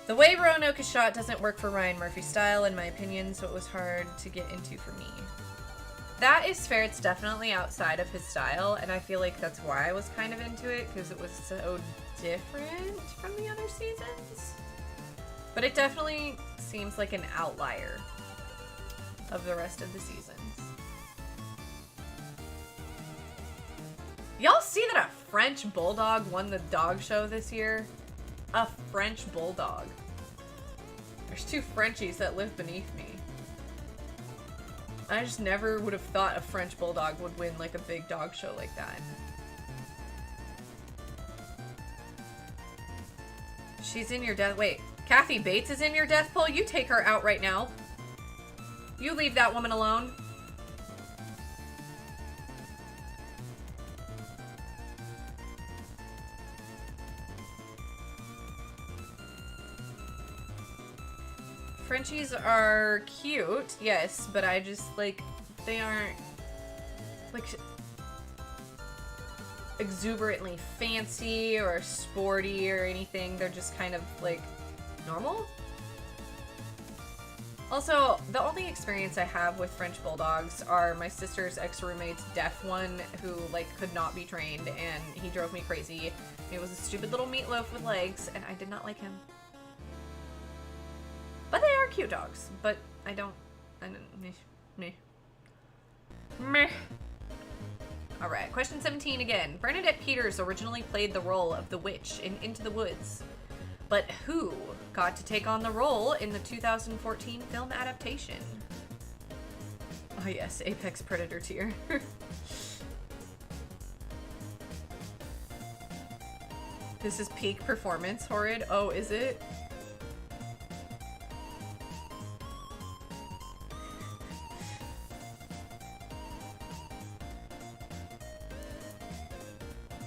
The way Roanoke is shot doesn't work for Ryan Murphy's style, in my opinion, so it was hard to get into for me. That is fair, it's definitely outside of his style, and I feel like that's why I was kind of into it, because it was so different from the other seasons. But it definitely seems like an outlier of the rest of the seasons. Y'all see that a French bulldog won the dog show this year? A French bulldog. There's two Frenchies that live beneath me. I just never would have thought a French bulldog would win like a big dog show like that. She's in your death. Wait, Kathy Bates is in your death poll? You take her out right now. You leave that woman alone. Frenchies are cute, yes, but I just, like, they aren't, like, exuberantly fancy or sporty or anything. They're just kind of, like, normal. Also, the only experience I have with French bulldogs are my sister's ex-roommate's deaf one who, like, could not be trained, and he drove me crazy. It was a stupid little meatloaf with legs, and I did not like him. But they are cute dogs, but I don't meh. Alright, question 17 again. Bernadette Peters originally played the role of the witch in Into the Woods, but who got to take on the role in the 2014 film adaptation? Oh yes, Apex Predator tier. This is peak performance, Horrid. Oh, is it?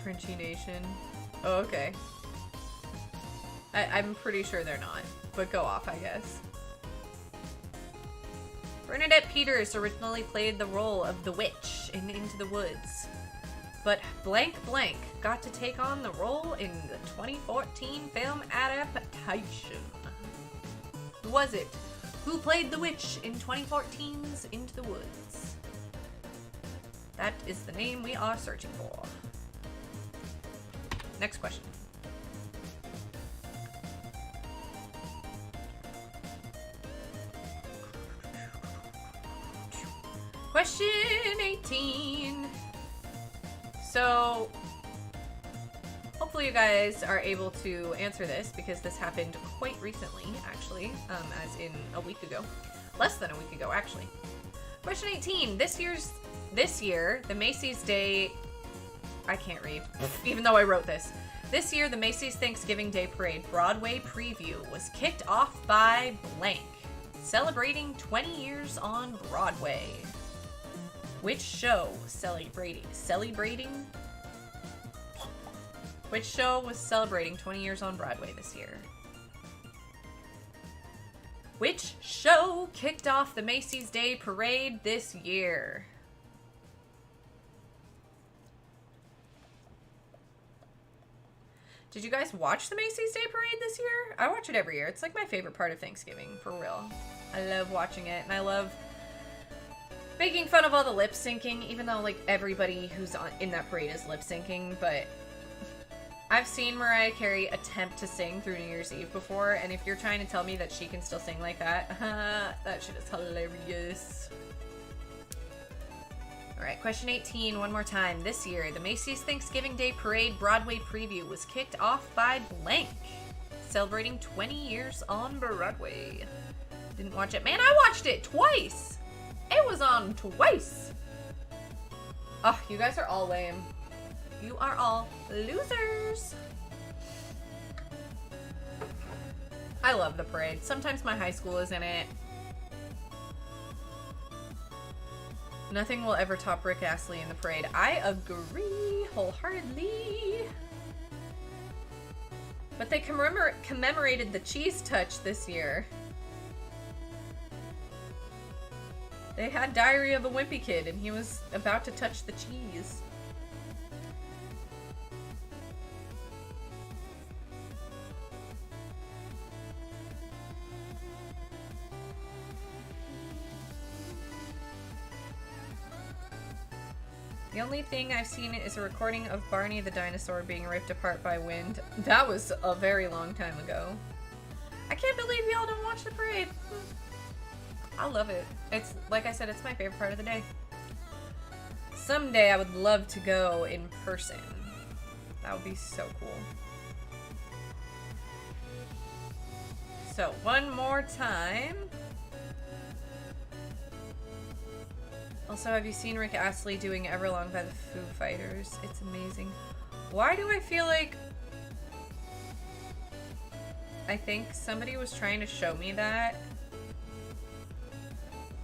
Frenchie Nation. Oh, okay. I'm pretty sure they're not, but go off, I guess. Bernadette Peters originally played the role of the witch in Into the Woods, but Blank Blank got to take on the role in the 2014 film adaptation. Who was it? Who played the witch in 2014's Into the Woods? That is the name we are searching for. Next question. Question 18. So, hopefully you guys are able to answer this because this happened quite recently, actually, as in a week ago. Less than a week ago, actually. Question 18. This year, the Macy's Day... I can't read, even though I wrote this. This year, the Macy's Thanksgiving Day Parade Broadway preview was kicked off by blank, celebrating 20 years on Broadway. Which show Which show was celebrating 20 years on Broadway this year? Which show kicked off the Macy's Day Parade this year? Did you guys watch the Macy's Day Parade this year? I watch it every year. It's like my favorite part of Thanksgiving, for real. I love watching it, and I love making fun of all the lip syncing, even though like everybody who's in that parade is lip syncing, but I've seen Mariah Carey attempt to sing through New Year's Eve before, and if you're trying to tell me that she can still sing like that, that shit is hilarious. Alright, question 18, one more time. This year, the Macy's Thanksgiving Day Parade Broadway preview was kicked off by blank, celebrating 20 years on Broadway. Didn't watch it. Man, I watched it twice! It was on twice! Oh, you guys are all lame. You are all losers! I love the parade. Sometimes my high school is in it. Nothing will ever top Rick Astley in the parade. I agree wholeheartedly. But they commemorated the cheese touch this year. They had Diary of a Wimpy Kid, and he was about to touch the cheese. The only thing I've seen is a recording of Barney the dinosaur being ripped apart by wind. That was a very long time ago. I can't believe y'all don't watch the parade. I love it. It's, like I said, it's my favorite part of the day. Someday I would love to go in person. That would be so cool. So, one more time. Also, have you seen Rick Astley doing Everlong by the Foo Fighters? It's amazing. Why do I feel like... I think somebody was trying to show me that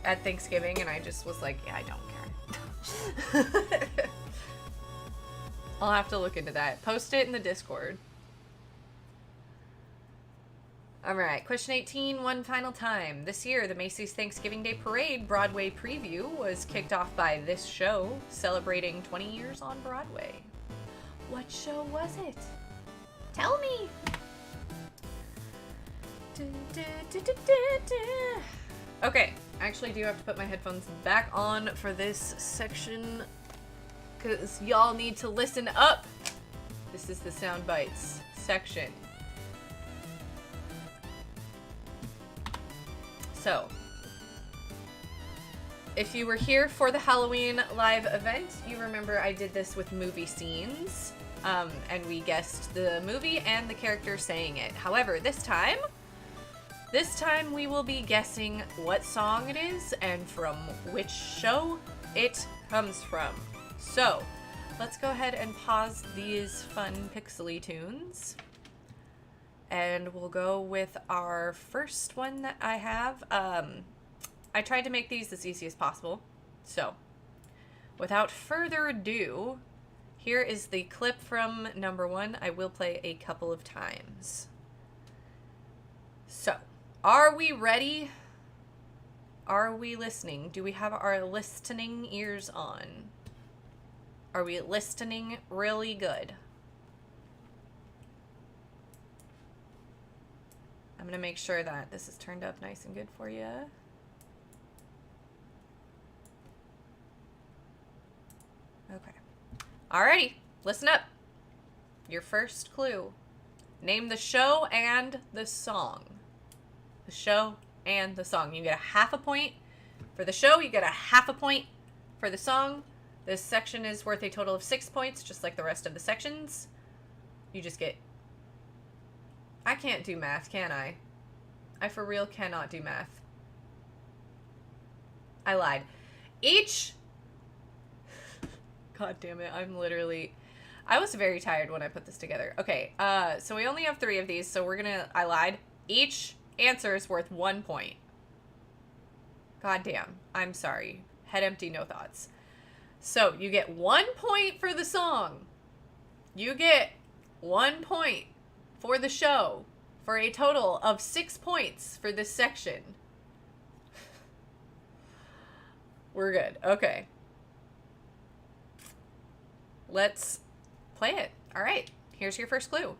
at Thanksgiving, and I just was like, yeah, I don't care. I'll have to look into that. Post it in the Discord. Alright, question 18, one final time. This year, the Macy's Thanksgiving Day Parade Broadway preview was kicked off by this show, celebrating 20 years on Broadway. What show was it? Tell me! Okay, I actually do have to put my headphones back on for this section, because y'all need to listen up. This is the sound bites section. So, if you were here for the Halloween live event, you remember I did this with movie scenes, and we guessed the movie and the character saying it. However, this time we will be guessing what song it is and from which show it comes from. So, let's go ahead and pause these fun pixely tunes. And we'll go with our first one that I have. I tried to make these as easy as possible. So, without further ado, here is the clip from number 1. I will play a couple of times. So, are we ready? Are we listening? Do we have our listening ears on? Are we listening really good? I'm going to make sure that this is turned up nice and good for you. Alrighty, listen up. Your first clue. Name the show and the song. The show and the song. You get a half a point for the show. You get a half a point for the song. This section is worth a total of 6 points, just like the rest of the sections. You just get... I can't do math, can I? I for real cannot do math. I lied. Each... God damn it, I'm literally... I was very tired when I put this together. Okay, so we only have 3 of these, so we're gonna... I lied. Each answer is worth 1 point. God damn. I'm sorry. Head empty, no thoughts. So, you get 1 point for the song. You get 1 point for the show. For a total of 6 points for this section. We're good. Okay. Let's play it. All right. Here's your first clue.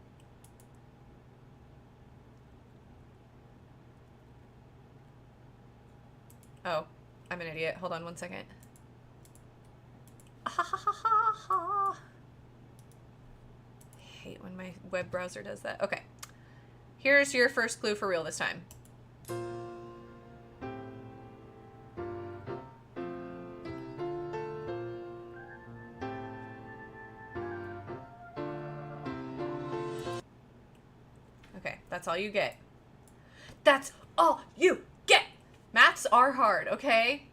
Oh, I'm an idiot. Hold on 1 second. Ha ha ha ha ha. I hate when my web browser does that. Okay. Here's your first clue for real this time. Okay, that's all you get. That's all you get! Maths are hard, okay?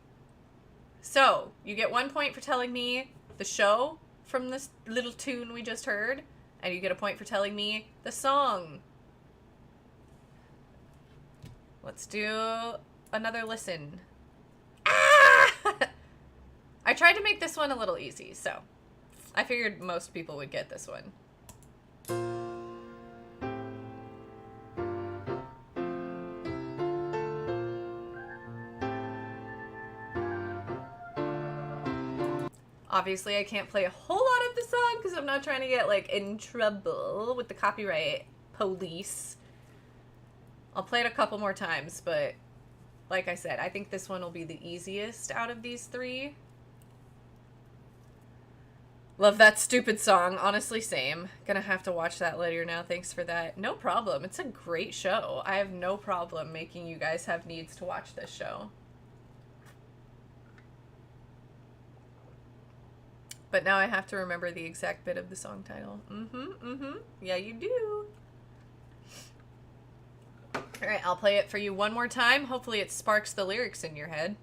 So, you get 1 point for telling me the show from this little tune we just heard, and you get a point for telling me the song. Let's do another listen. Ah! I tried to make this one a little easy, so I figured most people would get this one. Obviously, I can't play a whole lot of the song because I'm not trying to get, like, in trouble with the copyright police. I'll play it a couple more times, but like I said, I think this one will be the easiest out of these 3. Love that stupid song. Honestly, same. Gonna have to watch that later now. Thanks for that. No problem. It's a great show. I have no problem making you guys have needs to watch this show. But now I have to remember the exact bit of the song title. Yeah, you do. Alright, I'll play it for you one more time. Hopefully it sparks the lyrics in your head.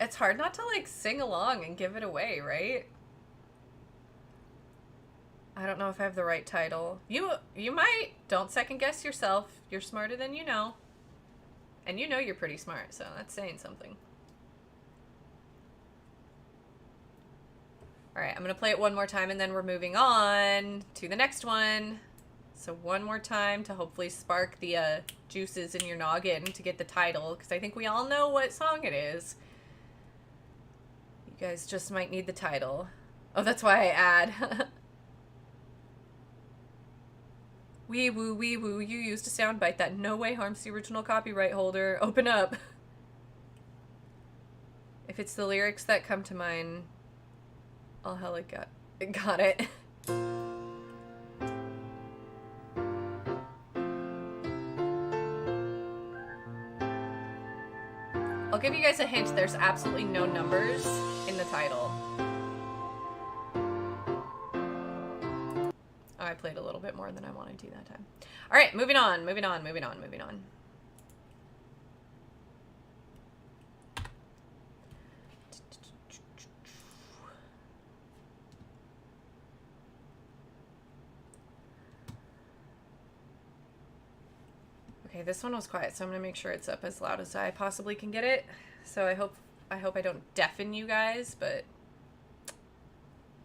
It's hard not to, like, sing along and give it away, right? I don't know if I have the right title. You might. Don't second guess yourself. You're smarter than you know. And you know you're pretty smart, so that's saying something. Alright, I'm going to play it one more time and then we're moving on to the next one. So one more time to hopefully spark the juices in your noggin to get the title, because I think we all know what song it is. You guys just might need the title. Oh, that's why I add. Wee woo, you used a soundbite that no way harms the original copyright holder. Open up. If it's the lyrics that come to mind, oh hell, it got it. I'll give you guys a hint, there's absolutely no numbers in the title. Oh, I played a little bit more than I wanted to that time. Alright, moving on. Okay, this one was quiet, so I'm gonna make sure it's up as loud as I possibly can get it. So I hope I don't deafen you guys, but...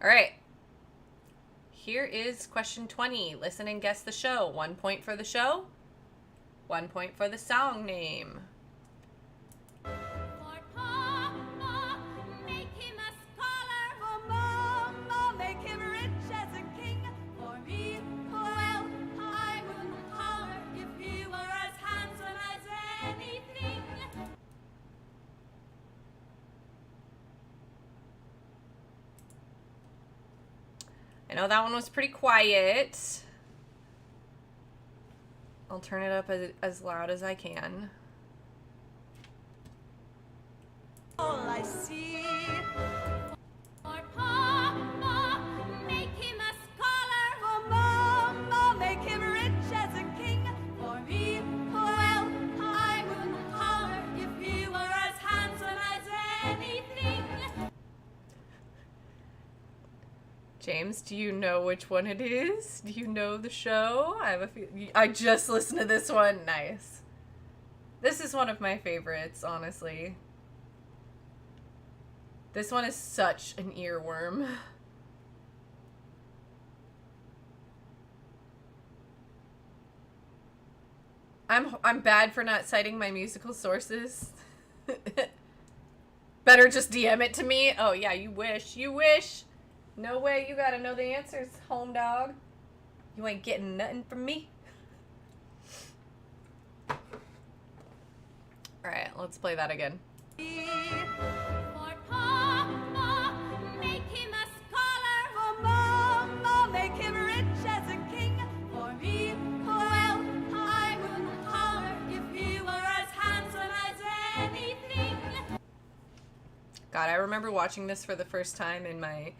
Alright. Here is question 20. Listen and guess the show. 1 point for the show. 1 point for the song name. For Papa I know that one was pretty quiet. I'll turn it up as loud as I can. All I see. For Papa, make him a scholar. For Mama, make him rich as a king. For me, well, I wouldn't holler if he were as handsome as anything. James, do you know which one it is? Do you know the show? I have a few. I just listened to this one. Nice. This is one of my favorites, honestly. This one is such an earworm. I'm bad for not citing my musical sources. Better just DM it to me. Oh yeah, you wish. You wish. No way, you gotta know the answers, home dog. You ain't getting nothing from me. Alright, let's play that again. For Papa, make him a scholar. For Mama, make him rich as a king. For me, well, I wouldn't holler if he were as handsome as anything. God, I remember watching this for the first time in my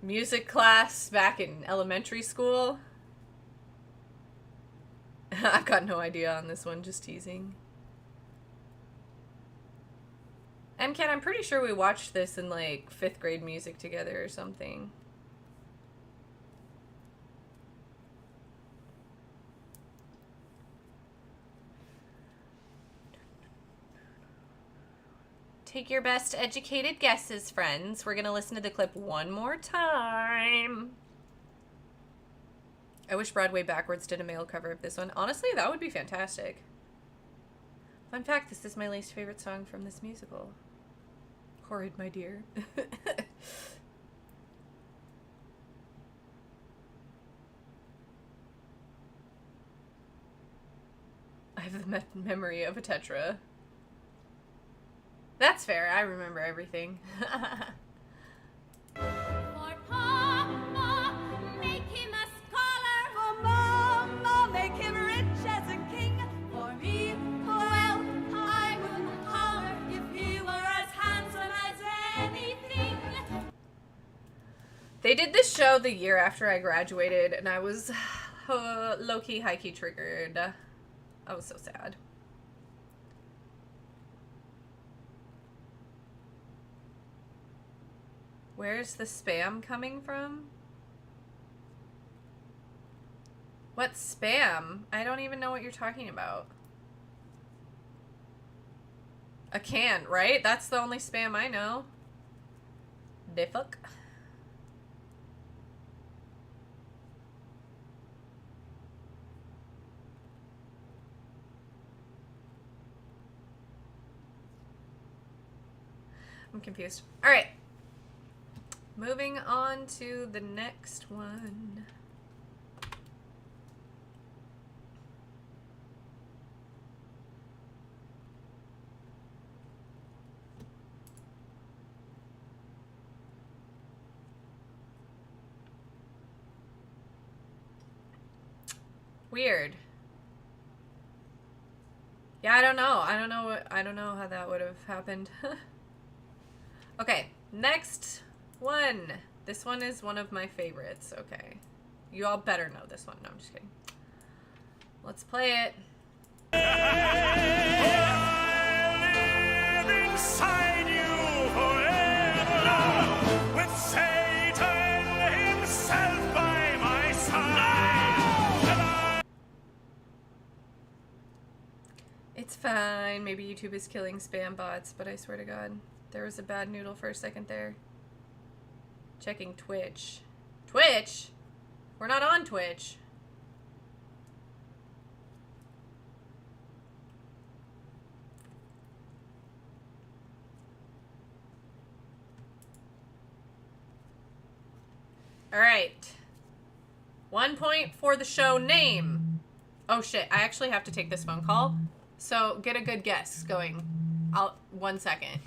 music class back in elementary school. I've got no idea on this one, just teasing. And Ken, I'm pretty sure we watched this in like 5th grade music together or something. Take your best educated guesses, friends. We're gonna listen to the clip one more time. I wish Broadway Backwards did a male cover of this one. Honestly, that would be fantastic. Fun fact, this is my least favorite song from this musical. Horrid, my dear. I have the memory of a tetra. That's fair. I remember everything. For Papa, make him a scholar. For Mama, make him rich as a king. For me, well, I wouldn't holler if he were as handsome as anything. They did this show the year after I graduated, and I was low-key, high-key triggered. I was so sad. Where's the spam coming from? What spam? I don't even know what you're talking about. A can, right? That's the only spam I know. The fuck? I'm confused. All right. Moving on to the next one. Weird. Yeah, I don't know. I don't know how that would have happened. Okay, next one. This one is one of my favorites. Okay. You all better know this one. No, I'm just kidding. Let's play it. I live inside you forever, with Satan himself by my side. It's fine. Maybe YouTube is killing spam bots, but I swear to God, there was a bad noodle for a second there. Checking Twitch. Twitch? We're not on Twitch. All right. 1 point for the show name. Oh shit, I actually have to take this phone call. So get a good guess going. 1 second.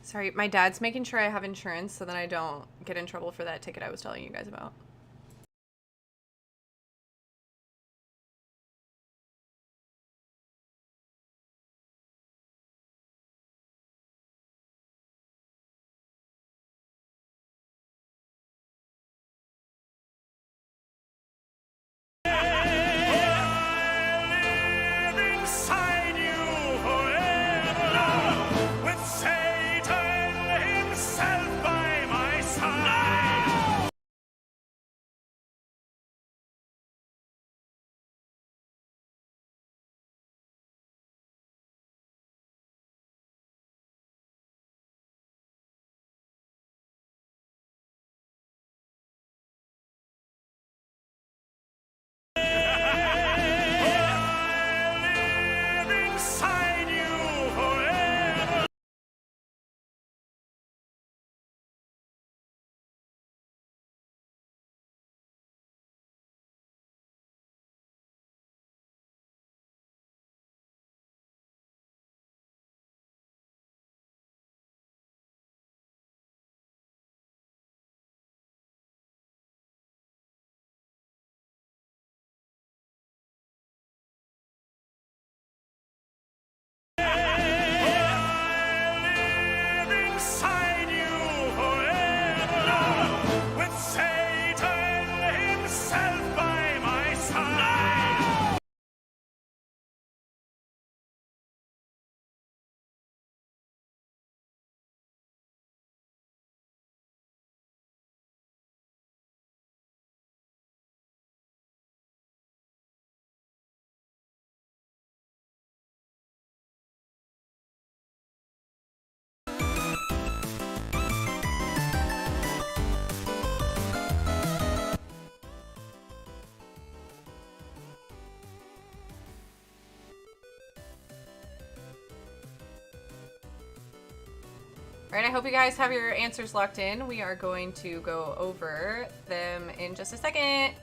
Sorry, my dad's making sure I have insurance so that I don't get in trouble for that ticket I was telling you guys about. Inside you forever, with Satan himself by my side. I live inside you forever. I live inside you forever, with Satan himself by my side. Alright, I hope you guys have your answers locked in. We are going to go over them in just a second.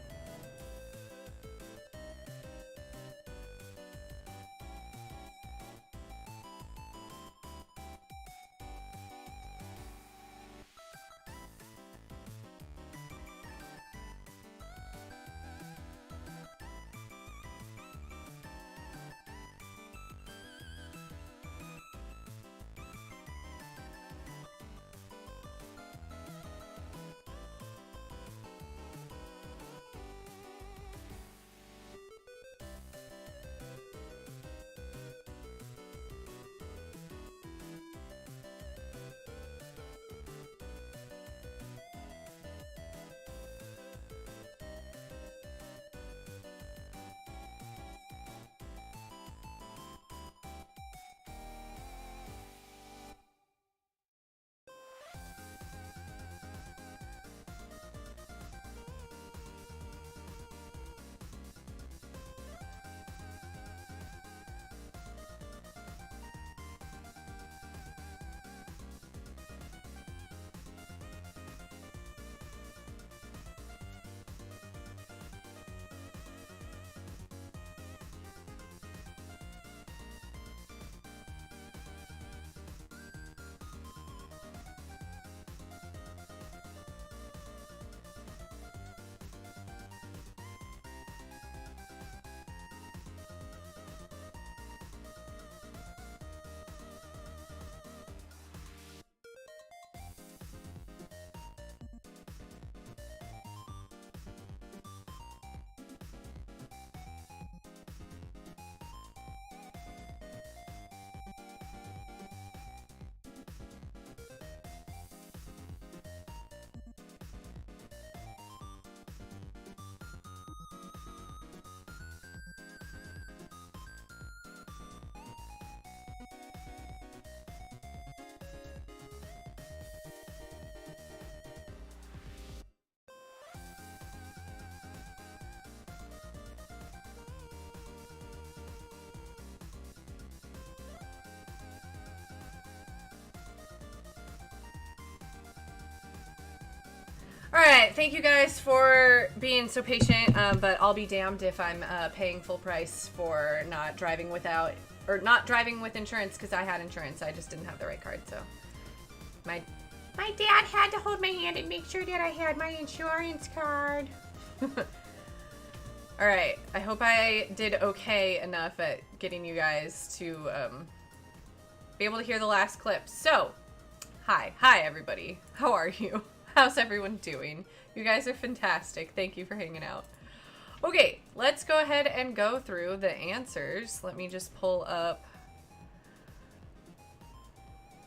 Alright, thank you guys for being so patient, but I'll be damned if I'm paying full price for not driving without, or not driving with insurance, because I had insurance, I just didn't have the right card, so My dad had to hold my hand and make sure that I had my insurance card. Alright, I hope I did okay enough at getting you guys to be able to hear the last clip. So, hi everybody. How are you? How's everyone doing? You guys are fantastic. Thank you for hanging out. Okay, let's go ahead and go through the answers. Let me just pull up.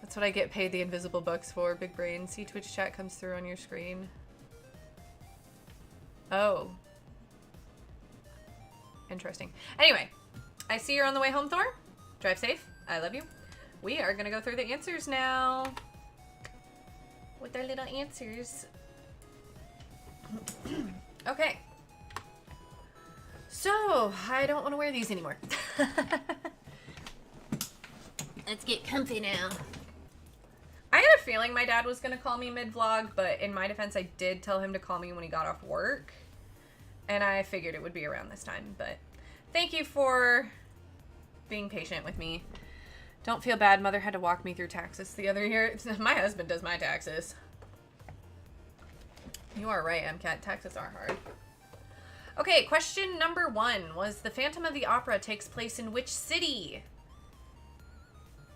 That's what I get paid the invisible bucks for, big brain. See Twitch chat comes through on your screen. Oh. Interesting. Anyway, I see you're on the way home, Thor. Drive safe. I love you. We are going to go through the answers now. With our little answers. Okay. So, I don't want to wear these anymore. Let's get comfy now. I had a feeling my dad was going to call me mid-vlog, but in my defense, I did tell him to call me when he got off work. And I figured it would be around this time, but thank you for being patient with me. Don't feel bad. Mother had to walk me through taxes the other year. My husband does my taxes. You are right, MCAT. Taxes are hard. Okay, question number 1 was the Phantom of the Opera takes place in which city?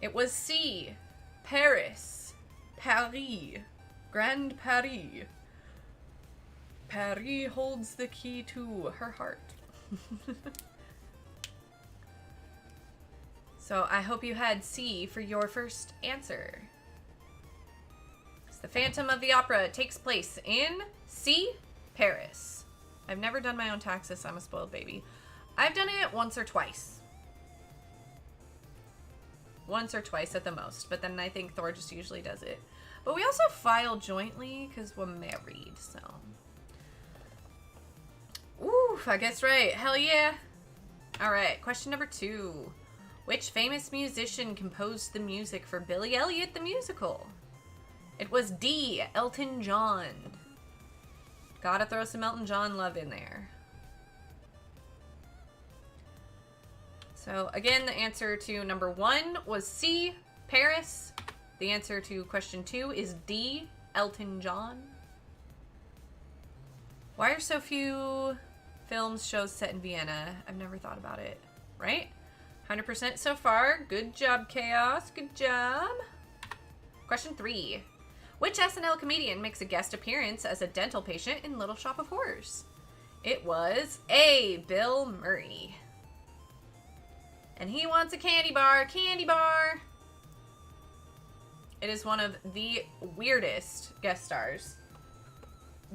It was C. Paris. Paris. Grand Paris. Paris holds the key to her heart. So I hope you had C for your first answer. The Phantom of the Opera takes place in C. Paris. I've never done my own taxes. I'm a spoiled baby. I've done it once or twice. Once or twice at the most, but then I think Thor just usually does it. But we also file jointly because we're married, so. Ooh, I guess right. Hell yeah. All right, question number 2. Which famous musician composed the music for Billy Elliot the Musical? It was D. Elton John. Gotta throw some Elton John love in there. So again, the answer to number 1 was C. Paris. The answer to question 2 is D. Elton John. Why are so few films, shows set in Vienna? I've never thought about it. Right? 100% so far. Good job, Chaos. Good job. Question 3. Which SNL comedian makes a guest appearance as a dental patient in Little Shop of Horrors? It was A. Bill Murray. And he wants a candy bar. Candy bar! It is one of the weirdest guest stars.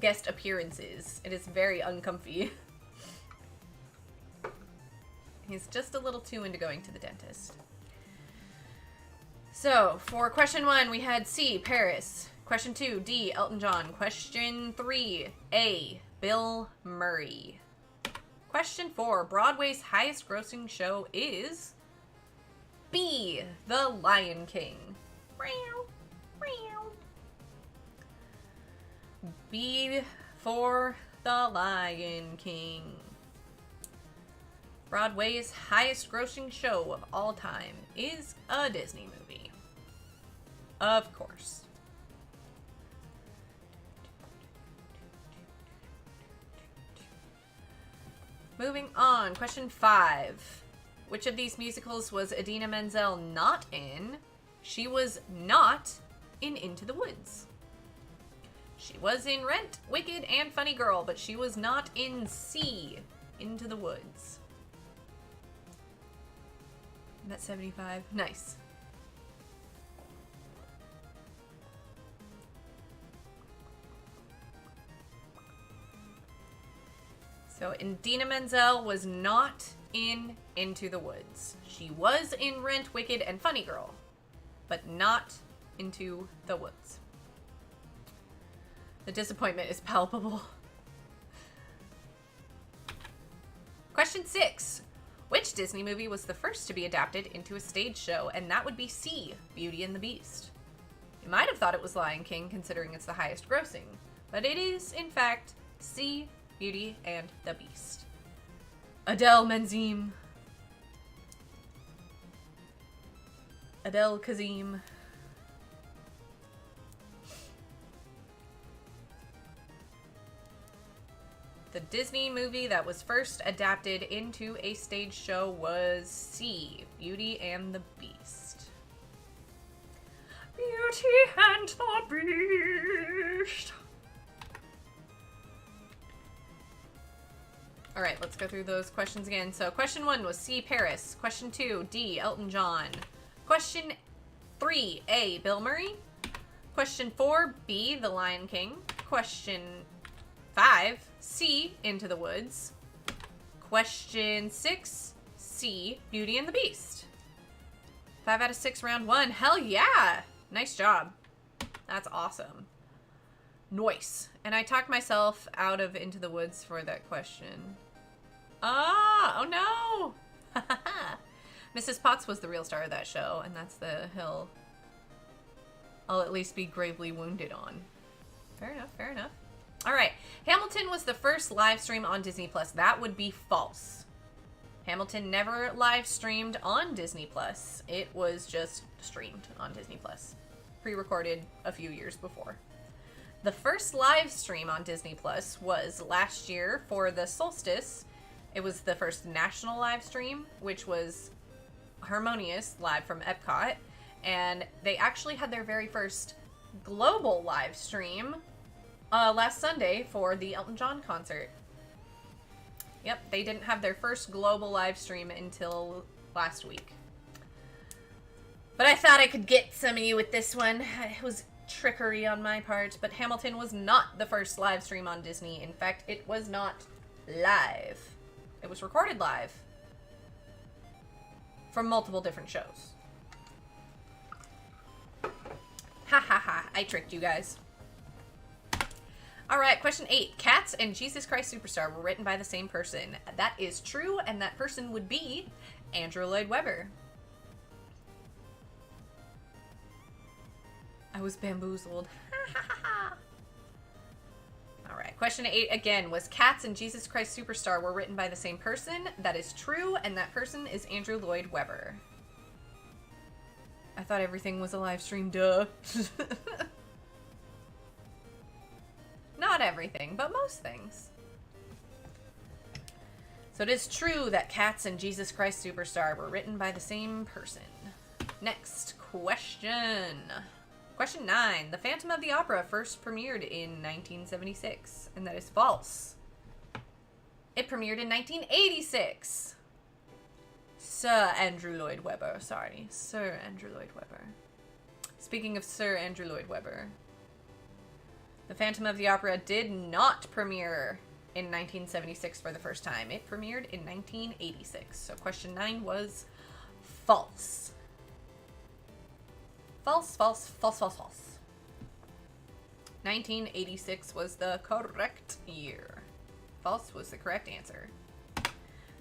Guest appearances. It is very uncomfy. He's just a little too into going to the dentist. So, for question 1, we had C. Paris. Question 2, D. Elton John. Question 3, A. Bill Murray. Question 4, Broadway's highest grossing show is B. The Lion King. B for The Lion King. Broadway's highest grossing show of all time is a Disney movie. Of course. Moving on, question 5. Which of these musicals was Idina Menzel not in? She was not in Into the Woods. She was in Rent, Wicked, and Funny Girl, but she was not in C, Into the Woods. I'm at 75. Nice. So Idina Menzel was not in Into the Woods. She was in Rent, Wicked, and Funny Girl, but not Into the Woods. The disappointment is palpable. Question 6. Which Disney movie was the first to be adapted into a stage show? And that would be C, Beauty and the Beast. You might have thought it was Lion King, considering it's the highest grossing, but it is, in fact, C, Beauty and the Beast. Adele Menzim. Adele Kazim. The Disney movie that was first adapted into a stage show was C, Beauty and the Beast. Beauty and the Beast. All right, let's go through those questions again. So question 1 was C, Paris. Question 2, D, Elton John. Question 3, A, Bill Murray. Question 4, B, The Lion King. Question 5, C, Into the Woods. Question 6, C, Beauty and the Beast. 5 out of 6, round 1. Hell yeah! Nice job. That's awesome. Nice. And I talked myself out of Into the Woods for that question. Oh no! Mrs. Potts was the real star of that show, and that's the hill I'll at least be gravely wounded on. Fair enough, fair enough. All right, Hamilton was the first live stream on Disney Plus. That would be false. Hamilton never live streamed on Disney Plus. It was just streamed on Disney Plus, pre-recorded a few years before. The first live stream on Disney Plus was last year for the solstice. It was the first national live stream, which was Harmonious live from Epcot, and they actually had their very first global live stream last Sunday for the Elton John concert. Yep, they didn't have their first global live stream until last week. But I thought I could get some of you with this one. It was trickery on my part, but Hamilton was not the first live stream on Disney. In fact, it was not live. It was recorded live from multiple different shows. Ha ha ha, I tricked you guys. All right, question 8. Cats and Jesus Christ Superstar were written by the same person. That is true, and that person would be Andrew Lloyd Webber. I was bamboozled. All right, question 8 again was Cats and Jesus Christ Superstar were written by the same person. That is true, and that person is Andrew Lloyd Webber. I thought everything was a live stream, duh. Not everything, but most things. So it is true that Cats and Jesus Christ Superstar were written by the same person. Next question. Question 9. The Phantom of the Opera first premiered in 1976, and that is false. It premiered in 1986. Sir Andrew Lloyd Webber. Sorry, Sir Andrew Lloyd Webber. Speaking of Sir Andrew Lloyd Webber, The Phantom of the Opera did not premiere in 1976 for the first time. It premiered in 1986. So question 9 was false. False, false, false, false, false. 1986 was the correct year. False was the correct answer.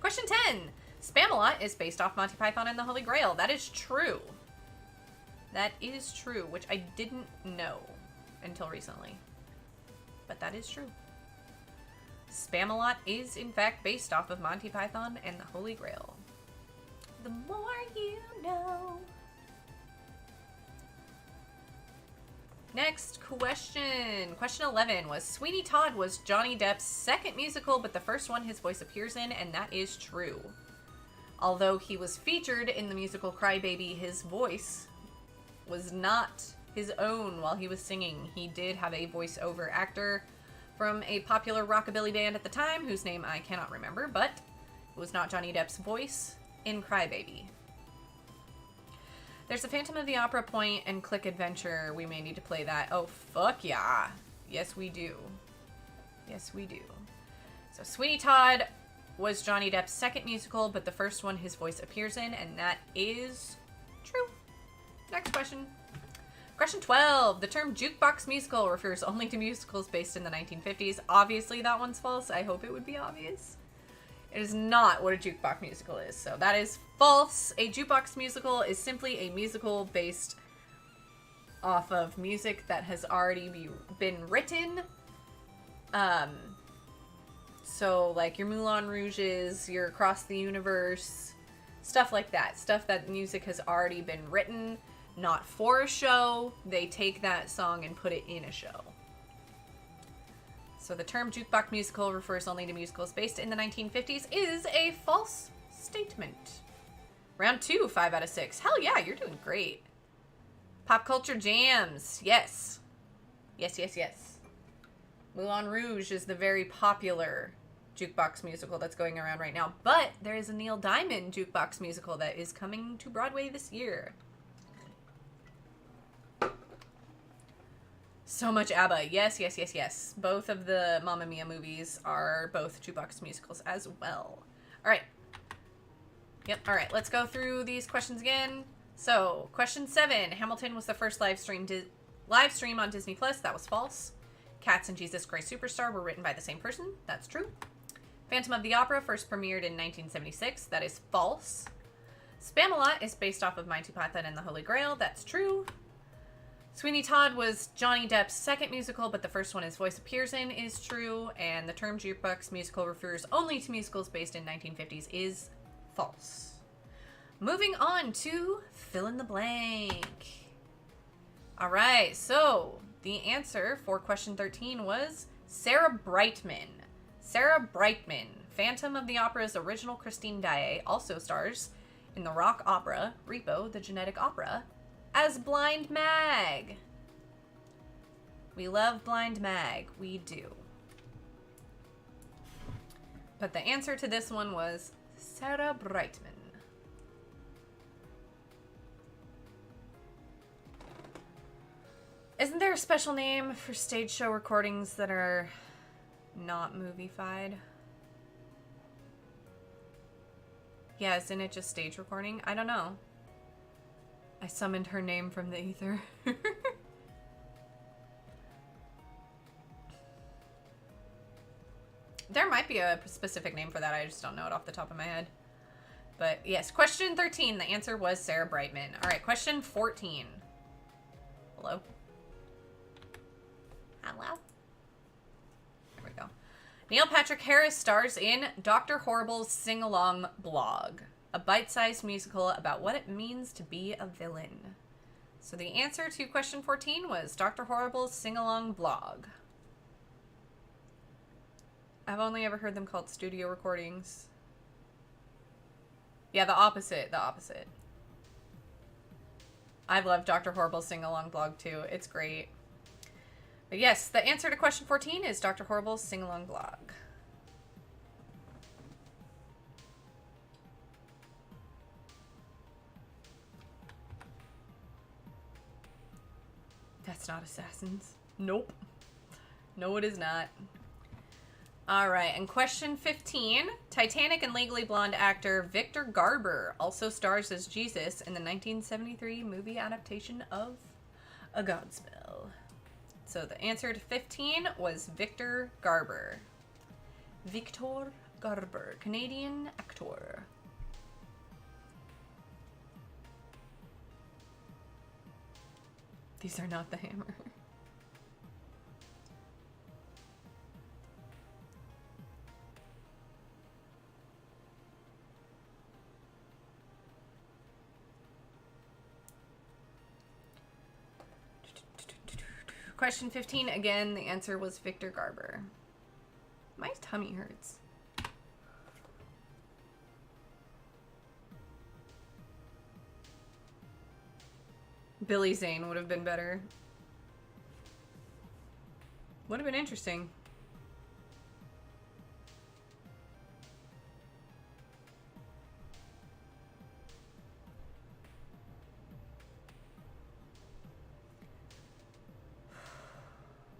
Question 10. Spamalot is based off Monty Python and the Holy Grail. That is true. That is true, which I didn't know until recently. But that is true. Spamalot is, in fact, based off of Monty Python and the Holy Grail. The more you know. Next question. Question 11 was Sweeney Todd was Johnny Depp's second musical, but the first one his voice appears in, and that is true. Although he was featured in the musical Crybaby, his voice was not his own while he was singing. He did have a voiceover actor from a popular rockabilly band at the time, whose name I cannot remember, but it was not Johnny Depp's voice in Crybaby. There's a Phantom of the Opera point and click adventure. We may need to play that. Oh, fuck yeah. Yes, we do. Yes, we do. So Sweeney Todd was Johnny Depp's second musical, but the first one his voice appears in, and that is true. Next question. Question 12. The term jukebox musical refers only to musicals based in the 1950s. Obviously, that one's false. I hope it would be obvious. It is not what a jukebox musical is, so that is false. A jukebox musical is simply a musical based off of music that has already been written. So like your Moulin Rouges, your Across the Universe, stuff like that. Stuff that music has already been written, not for a show. They take that song and put it in a show. So the term jukebox musical refers only to musicals based in the 1950s is a false statement. Round 2, 5 out of 6. Hell yeah, you're doing great. Pop culture jams. Yes. Yes, yes, yes. Moulin Rouge is the very popular jukebox musical that's going around right now. But there is a Neil Diamond jukebox musical that is coming to Broadway this year. So much ABBA. Yes, yes, yes, yes. Both of the Mamma Mia movies are both jukebox musicals as well. All right. Yep, all right. Let's go through these questions again. So, question 7. Hamilton was the first live stream on Disney+. That was false. Cats and Jesus Christ Superstar were written by the same person. That's true. Phantom of the Opera first premiered in 1976. That is false. Spamalot is based off of Monty Python and the Holy Grail. That's true. Sweeney Todd was Johnny Depp's second musical, but the first one his voice appears in is true. And the term jukebox musical refers only to musicals based in 1950s is false. Moving on to fill in the blank. All right, so the answer for question 13 was Sarah Brightman. Sarah Brightman, Phantom of the Opera's original Christine Daae, also stars in the rock opera Repo, the Genetic Opera, as Blind Mag. We love Blind Mag. We do. But the answer to this one was Sarah Brightman. Isn't there a special name for stage show recordings that are not movie-fied? Yeah, isn't it just stage recording? I don't know. I summoned her name from the ether. There might be a specific name for that. I just don't know it off the top of my head. But yes, question 13. The answer was Sarah Brightman. All right, question 14. Hello? Hello? There we go. Neil Patrick Harris stars in Dr. Horrible's Sing-Along Blog, a bite-sized musical about what it means to be a villain. So the answer to question 14 was Dr. Horrible's Sing-Along Blog. I've only ever heard them called studio recordings. Yeah, the opposite. I love Dr. Horrible's Sing-Along Blog too. It's great. But yes, the answer to question 14 is Dr. Horrible's Sing-Along Blog. That's not Assassins. Nope. No, it is not. Alright, and question 15. Titanic and Legally Blonde actor Victor Garber also stars as Jesus in the 1973 movie adaptation of A Godspell. So the answer to 15 was Victor Garber. Victor Garber, Canadian actor. These are not the Hammer. Question 15, again, the answer was Victor Garber. My tummy hurts. Billy Zane would have been better. Would have been interesting.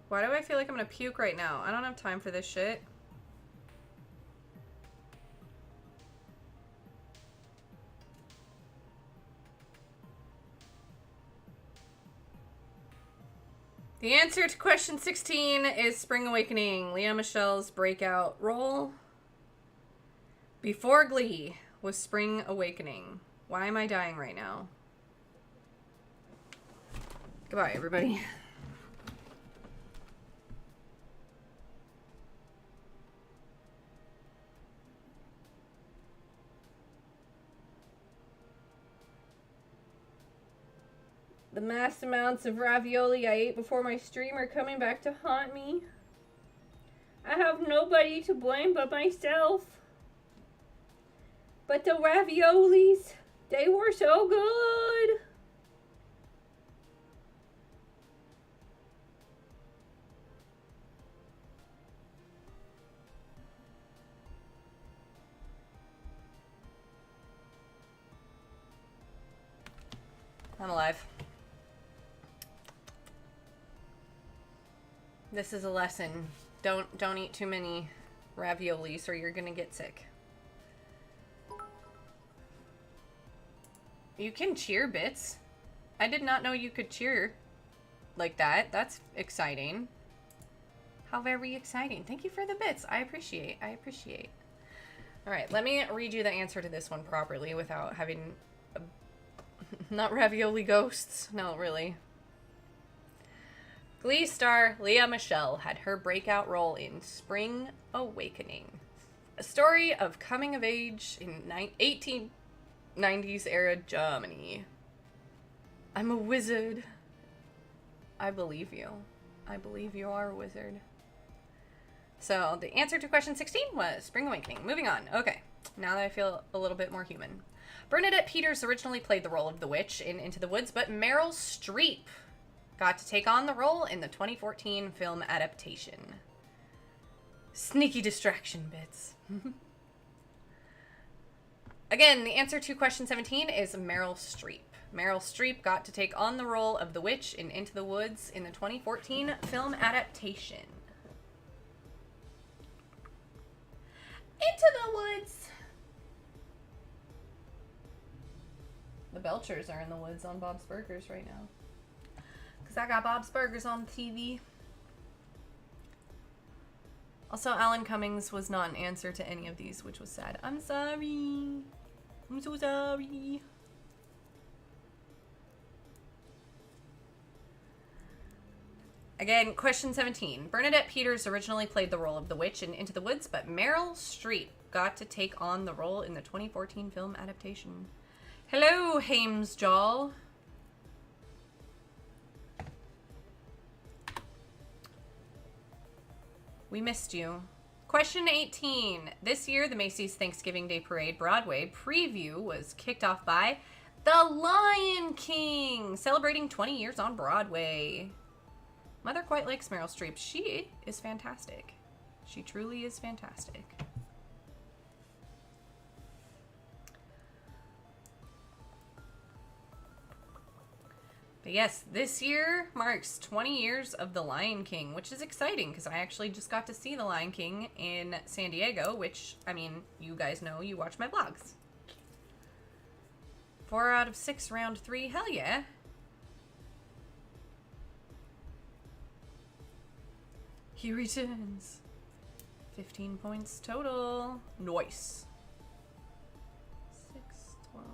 Why do I feel like I'm gonna puke right now? I don't have time for this shit. The answer to question 16 is Spring Awakening, Lea Michele's breakout role. Before Glee was Spring Awakening. Why am I dying right now? Goodbye, everybody. The mass amounts of ravioli I ate before my stream are coming back to haunt me. I have nobody to blame but myself. But the raviolis, they were so good. I'm alive. This is a lesson. Don't eat too many raviolis or you're gonna get sick. You can cheer, Bits. I did not know you could cheer like that. That's exciting. How very exciting. Thank you for the bits. I appreciate. All right, let me read you the answer to this one properly without having not ravioli ghosts. No, really. Glee star Lea Michele had her breakout role in Spring Awakening, a story of coming of age in 1890s era Germany. I'm a wizard. I believe you. I believe you are a wizard. So the answer to question 16 was Spring Awakening. Moving on. Okay, now that I feel a little bit more human. Bernadette Peters originally played the role of the witch in Into the Woods, but Meryl Streep got to take on the role in the 2014 film adaptation. Sneaky distraction, Bits. Again, the answer to question 17 is Meryl Streep. Meryl Streep got to take on the role of the witch in Into the Woods in the 2014 film adaptation. Into the Woods! The Belchers are in the woods on Bob's Burgers right now. Because I got Bob's Burgers on TV. Also, Alan Cummings was not an answer to any of these, which was sad. I'm sorry. I'm so sorry. Again, question 17. Bernadette Peters originally played the role of the witch in Into the Woods, but Meryl Streep got to take on the role in the 2014 film adaptation. Hello, Hames Jall. We missed you. Question 18. This year, the Macy's Thanksgiving Day Parade Broadway preview was kicked off by The Lion King, celebrating 20 years on Broadway. Mother quite likes Meryl Streep. She is fantastic. She truly is fantastic. But yes, this year marks 20 years of The Lion King, which is exciting because I actually just got to see The Lion King in San Diego, which, I mean, you guys know, you watch my vlogs. 4 out of 6, round 3, hell yeah. He returns. 15 points total. Nice. 6, 12.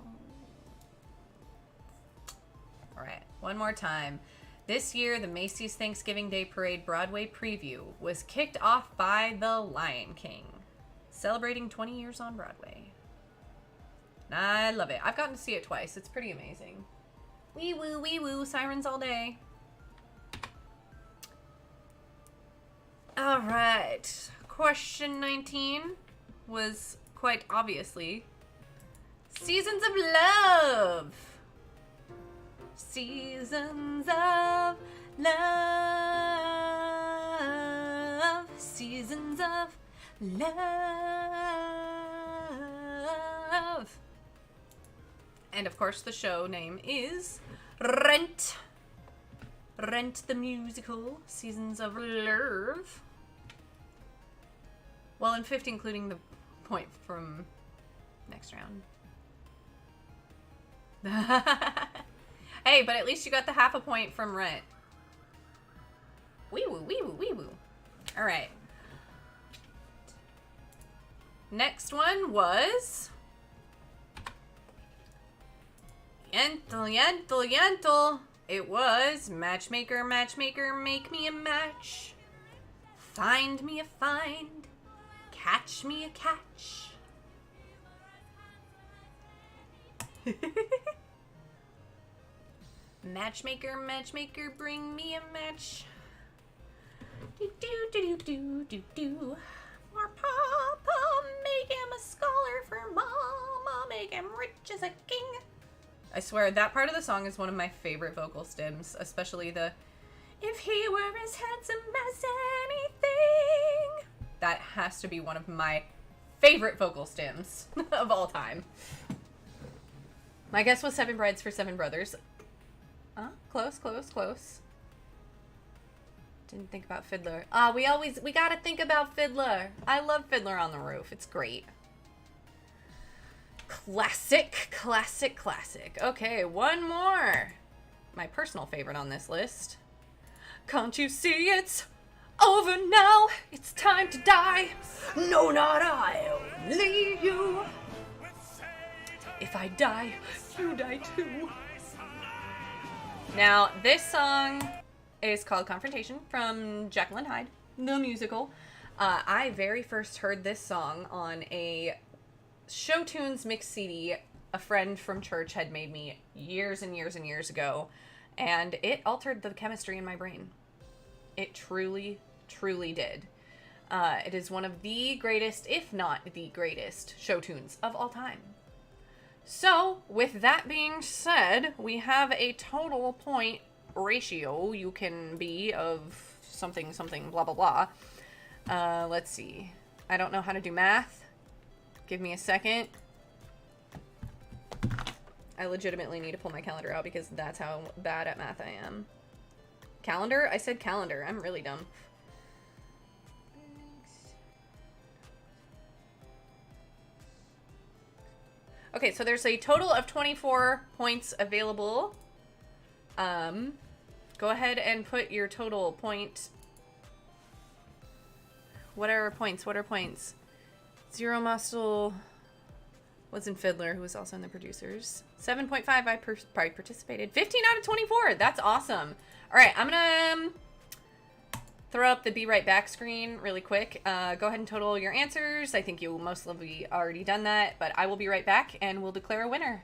Alright, one more time. This year, the Macy's Thanksgiving Day Parade Broadway preview was kicked off by The Lion King, celebrating 20 years on Broadway. I love it. I've gotten to see it twice. It's pretty amazing. Wee woo, sirens all day. Alright, question 19 was quite obviously Seasons of Love. Seasons of Love. Seasons of Love. And of course the show name is Rent. Rent the musical. Seasons of Love. Well, and 50 including the point from next round. Hey, but at least you got the half a point from Rent. Wee woo, wee woo, wee woo. Alright. Next one was Yentl, Yentl, Yentl. It was Matchmaker, Matchmaker, make me a match. Find me a find. Catch me a catch. Matchmaker, matchmaker, bring me a match. Do do do do do do. For Papa, make him a scholar. For Mama, make him rich as a king. I swear, that part of the song is one of my favorite vocal stems, especially the if he were as handsome as anything. That has to be one of my favorite vocal stems of all time. My guess was Seven Brides for Seven Brothers. Close, close, close. Didn't think about Fiddler. We gotta think about Fiddler. I love Fiddler on the Roof. It's great. Classic, classic, classic. Okay, one more. My personal favorite on this list. Can't you see it's over now? It's time to die. No, not I, only you. If I die, you die too. Now, this song is called Confrontation from Jekyll and Hyde, the musical. I very first heard this song on a Show Tunes mix CD a friend from church had made me years and years and years ago, and it altered the chemistry in my brain. It truly, truly did. It is one of the greatest, if not the greatest, show tunes of all time. So, with that being said, we have a total point ratio you can be of something, something, blah, blah, blah. Let's see. I don't know how to do math. Give me a second. I legitimately need to pull my calendar out because that's how bad at math I am. Calendar? I said calendar. I'm really dumb. Okay, so there's a total of 24 points available. Go ahead and put your total point. What are points? What are points? Zero Muscle was in Fiddler, who was also in the producers. 7.5, I probably participated. 15 out of 24. That's awesome. All right, I'm going to throw up the Be Right Back screen really quick. Go ahead and total your answers. I think you most likely already done that, but I will be right back and we'll declare a winner.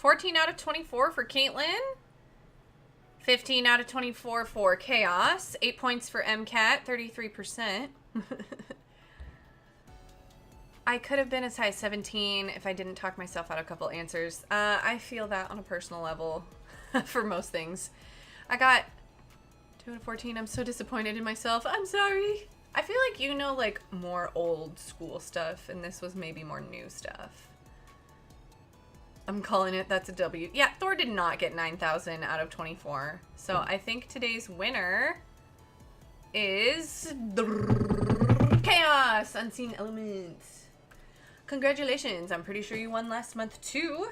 $14 out of 24 for Caitlin. 15 out of 24 for Chaos. 8 points for MCAT, 33%. I could have been as high as 17 if I didn't talk myself out of a couple answers. I feel that on a personal level for most things. I got 2 out of 14. I'm so disappointed in myself. I'm sorry. I feel like you know, like, more old school stuff, and this was maybe more new stuff. I'm calling it. That's a W. Yeah, Thor did not get 9,000 out of 24. So I think today's winner is Chaos Unseen Elements. Congratulations. I'm pretty sure you won last month too.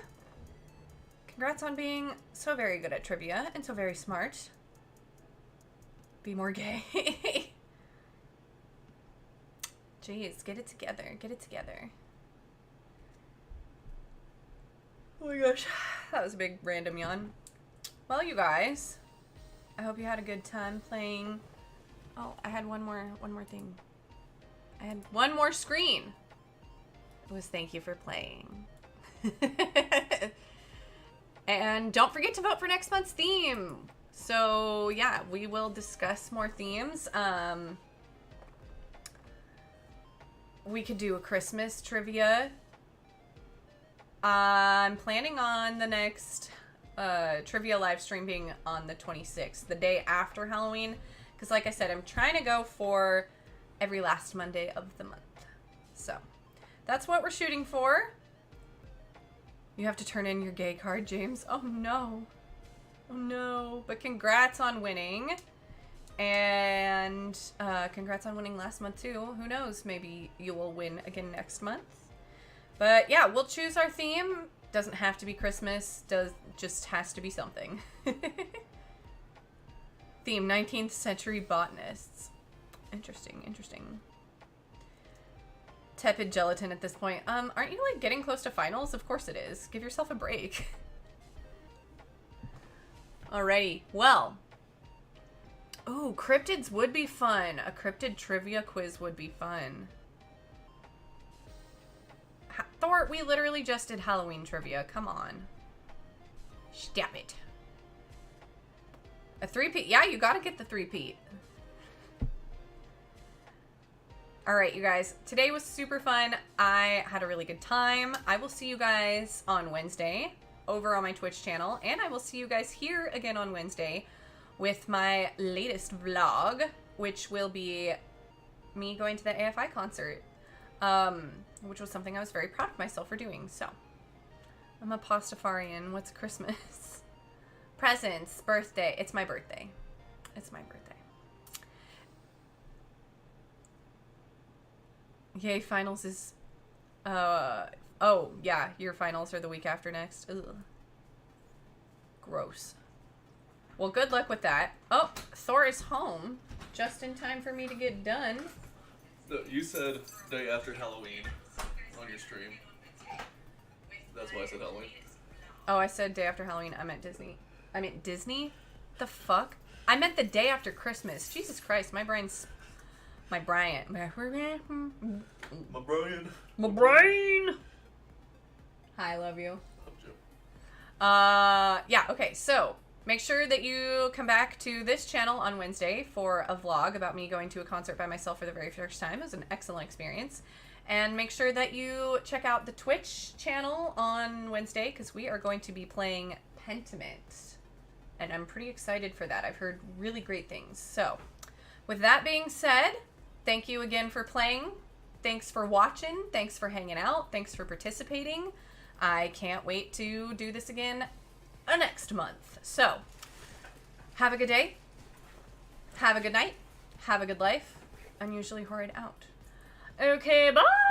Congrats on being so very good at trivia and so very smart. Be more gay. Jeez, get it together. Get it together. Oh my gosh, that was a big random yawn. Well, you guys, I hope you had a good time playing. Oh, I had one more thing. I had one more screen. It was thank you for playing. And don't forget to vote for next month's theme. So yeah, we will discuss more themes. We could do a Christmas trivia. I'm planning on the next trivia live stream being on the 26th, the day after Halloween. Because like I said, I'm trying to go for every last Monday of the month. So that's what we're shooting for. You have to turn in your gay card, James. Oh no. Oh no. But congrats on winning. And congrats on winning last month too. Who knows? Maybe you will win again next month. But yeah, we'll choose our theme. Doesn't have to be Christmas. Just has to be something. Theme, 19th century botanists. Interesting, interesting. Tepid gelatin at this point. Aren't you like getting close to finals? Of course it is. Give yourself a break. Alrighty, well. Ooh, cryptids would be fun. A cryptid trivia quiz would be fun. Thor, we literally just did Halloween trivia. Come on. Stop it. A three-peat. Yeah, you gotta get the three-peat. Alright, you guys. Today was super fun. I had a really good time. I will see you guys on Wednesday over on my Twitch channel. And I will see you guys here again on Wednesday with my latest vlog, which will be me going to the AFI concert. Which was something I was very proud of myself for doing. So, I'm a Pastafarian. What's Christmas? Presents, birthday. It's my birthday. It's my birthday. Yay, finals is, oh, yeah, your finals are the week after next. Ugh. Gross. Well, good luck with that. Oh, Thor is home. Just in time for me to get done. No, you said day after Halloween on your stream. That's why I said Halloween. Oh, I said day after Halloween. I meant Disney. I meant Disney? The fuck? I meant the day after Christmas. Jesus Christ, my brain's... My brain. My brain. My brain! Hi, I love you. Yeah, okay, so... Make sure that you come back to this channel on Wednesday for a vlog about me going to a concert by myself for the very first time. It was an excellent experience. And make sure that you check out the Twitch channel on Wednesday because we are going to be playing Pentiment. And I'm pretty excited for that. I've heard really great things. So, with that being said, thank you again for playing. Thanks for watching. Thanks for hanging out. Thanks for participating. I can't wait to do this again next month. So, have a good day. Have a good night. Have a good life. I'm usually Horrid out. Okay, bye!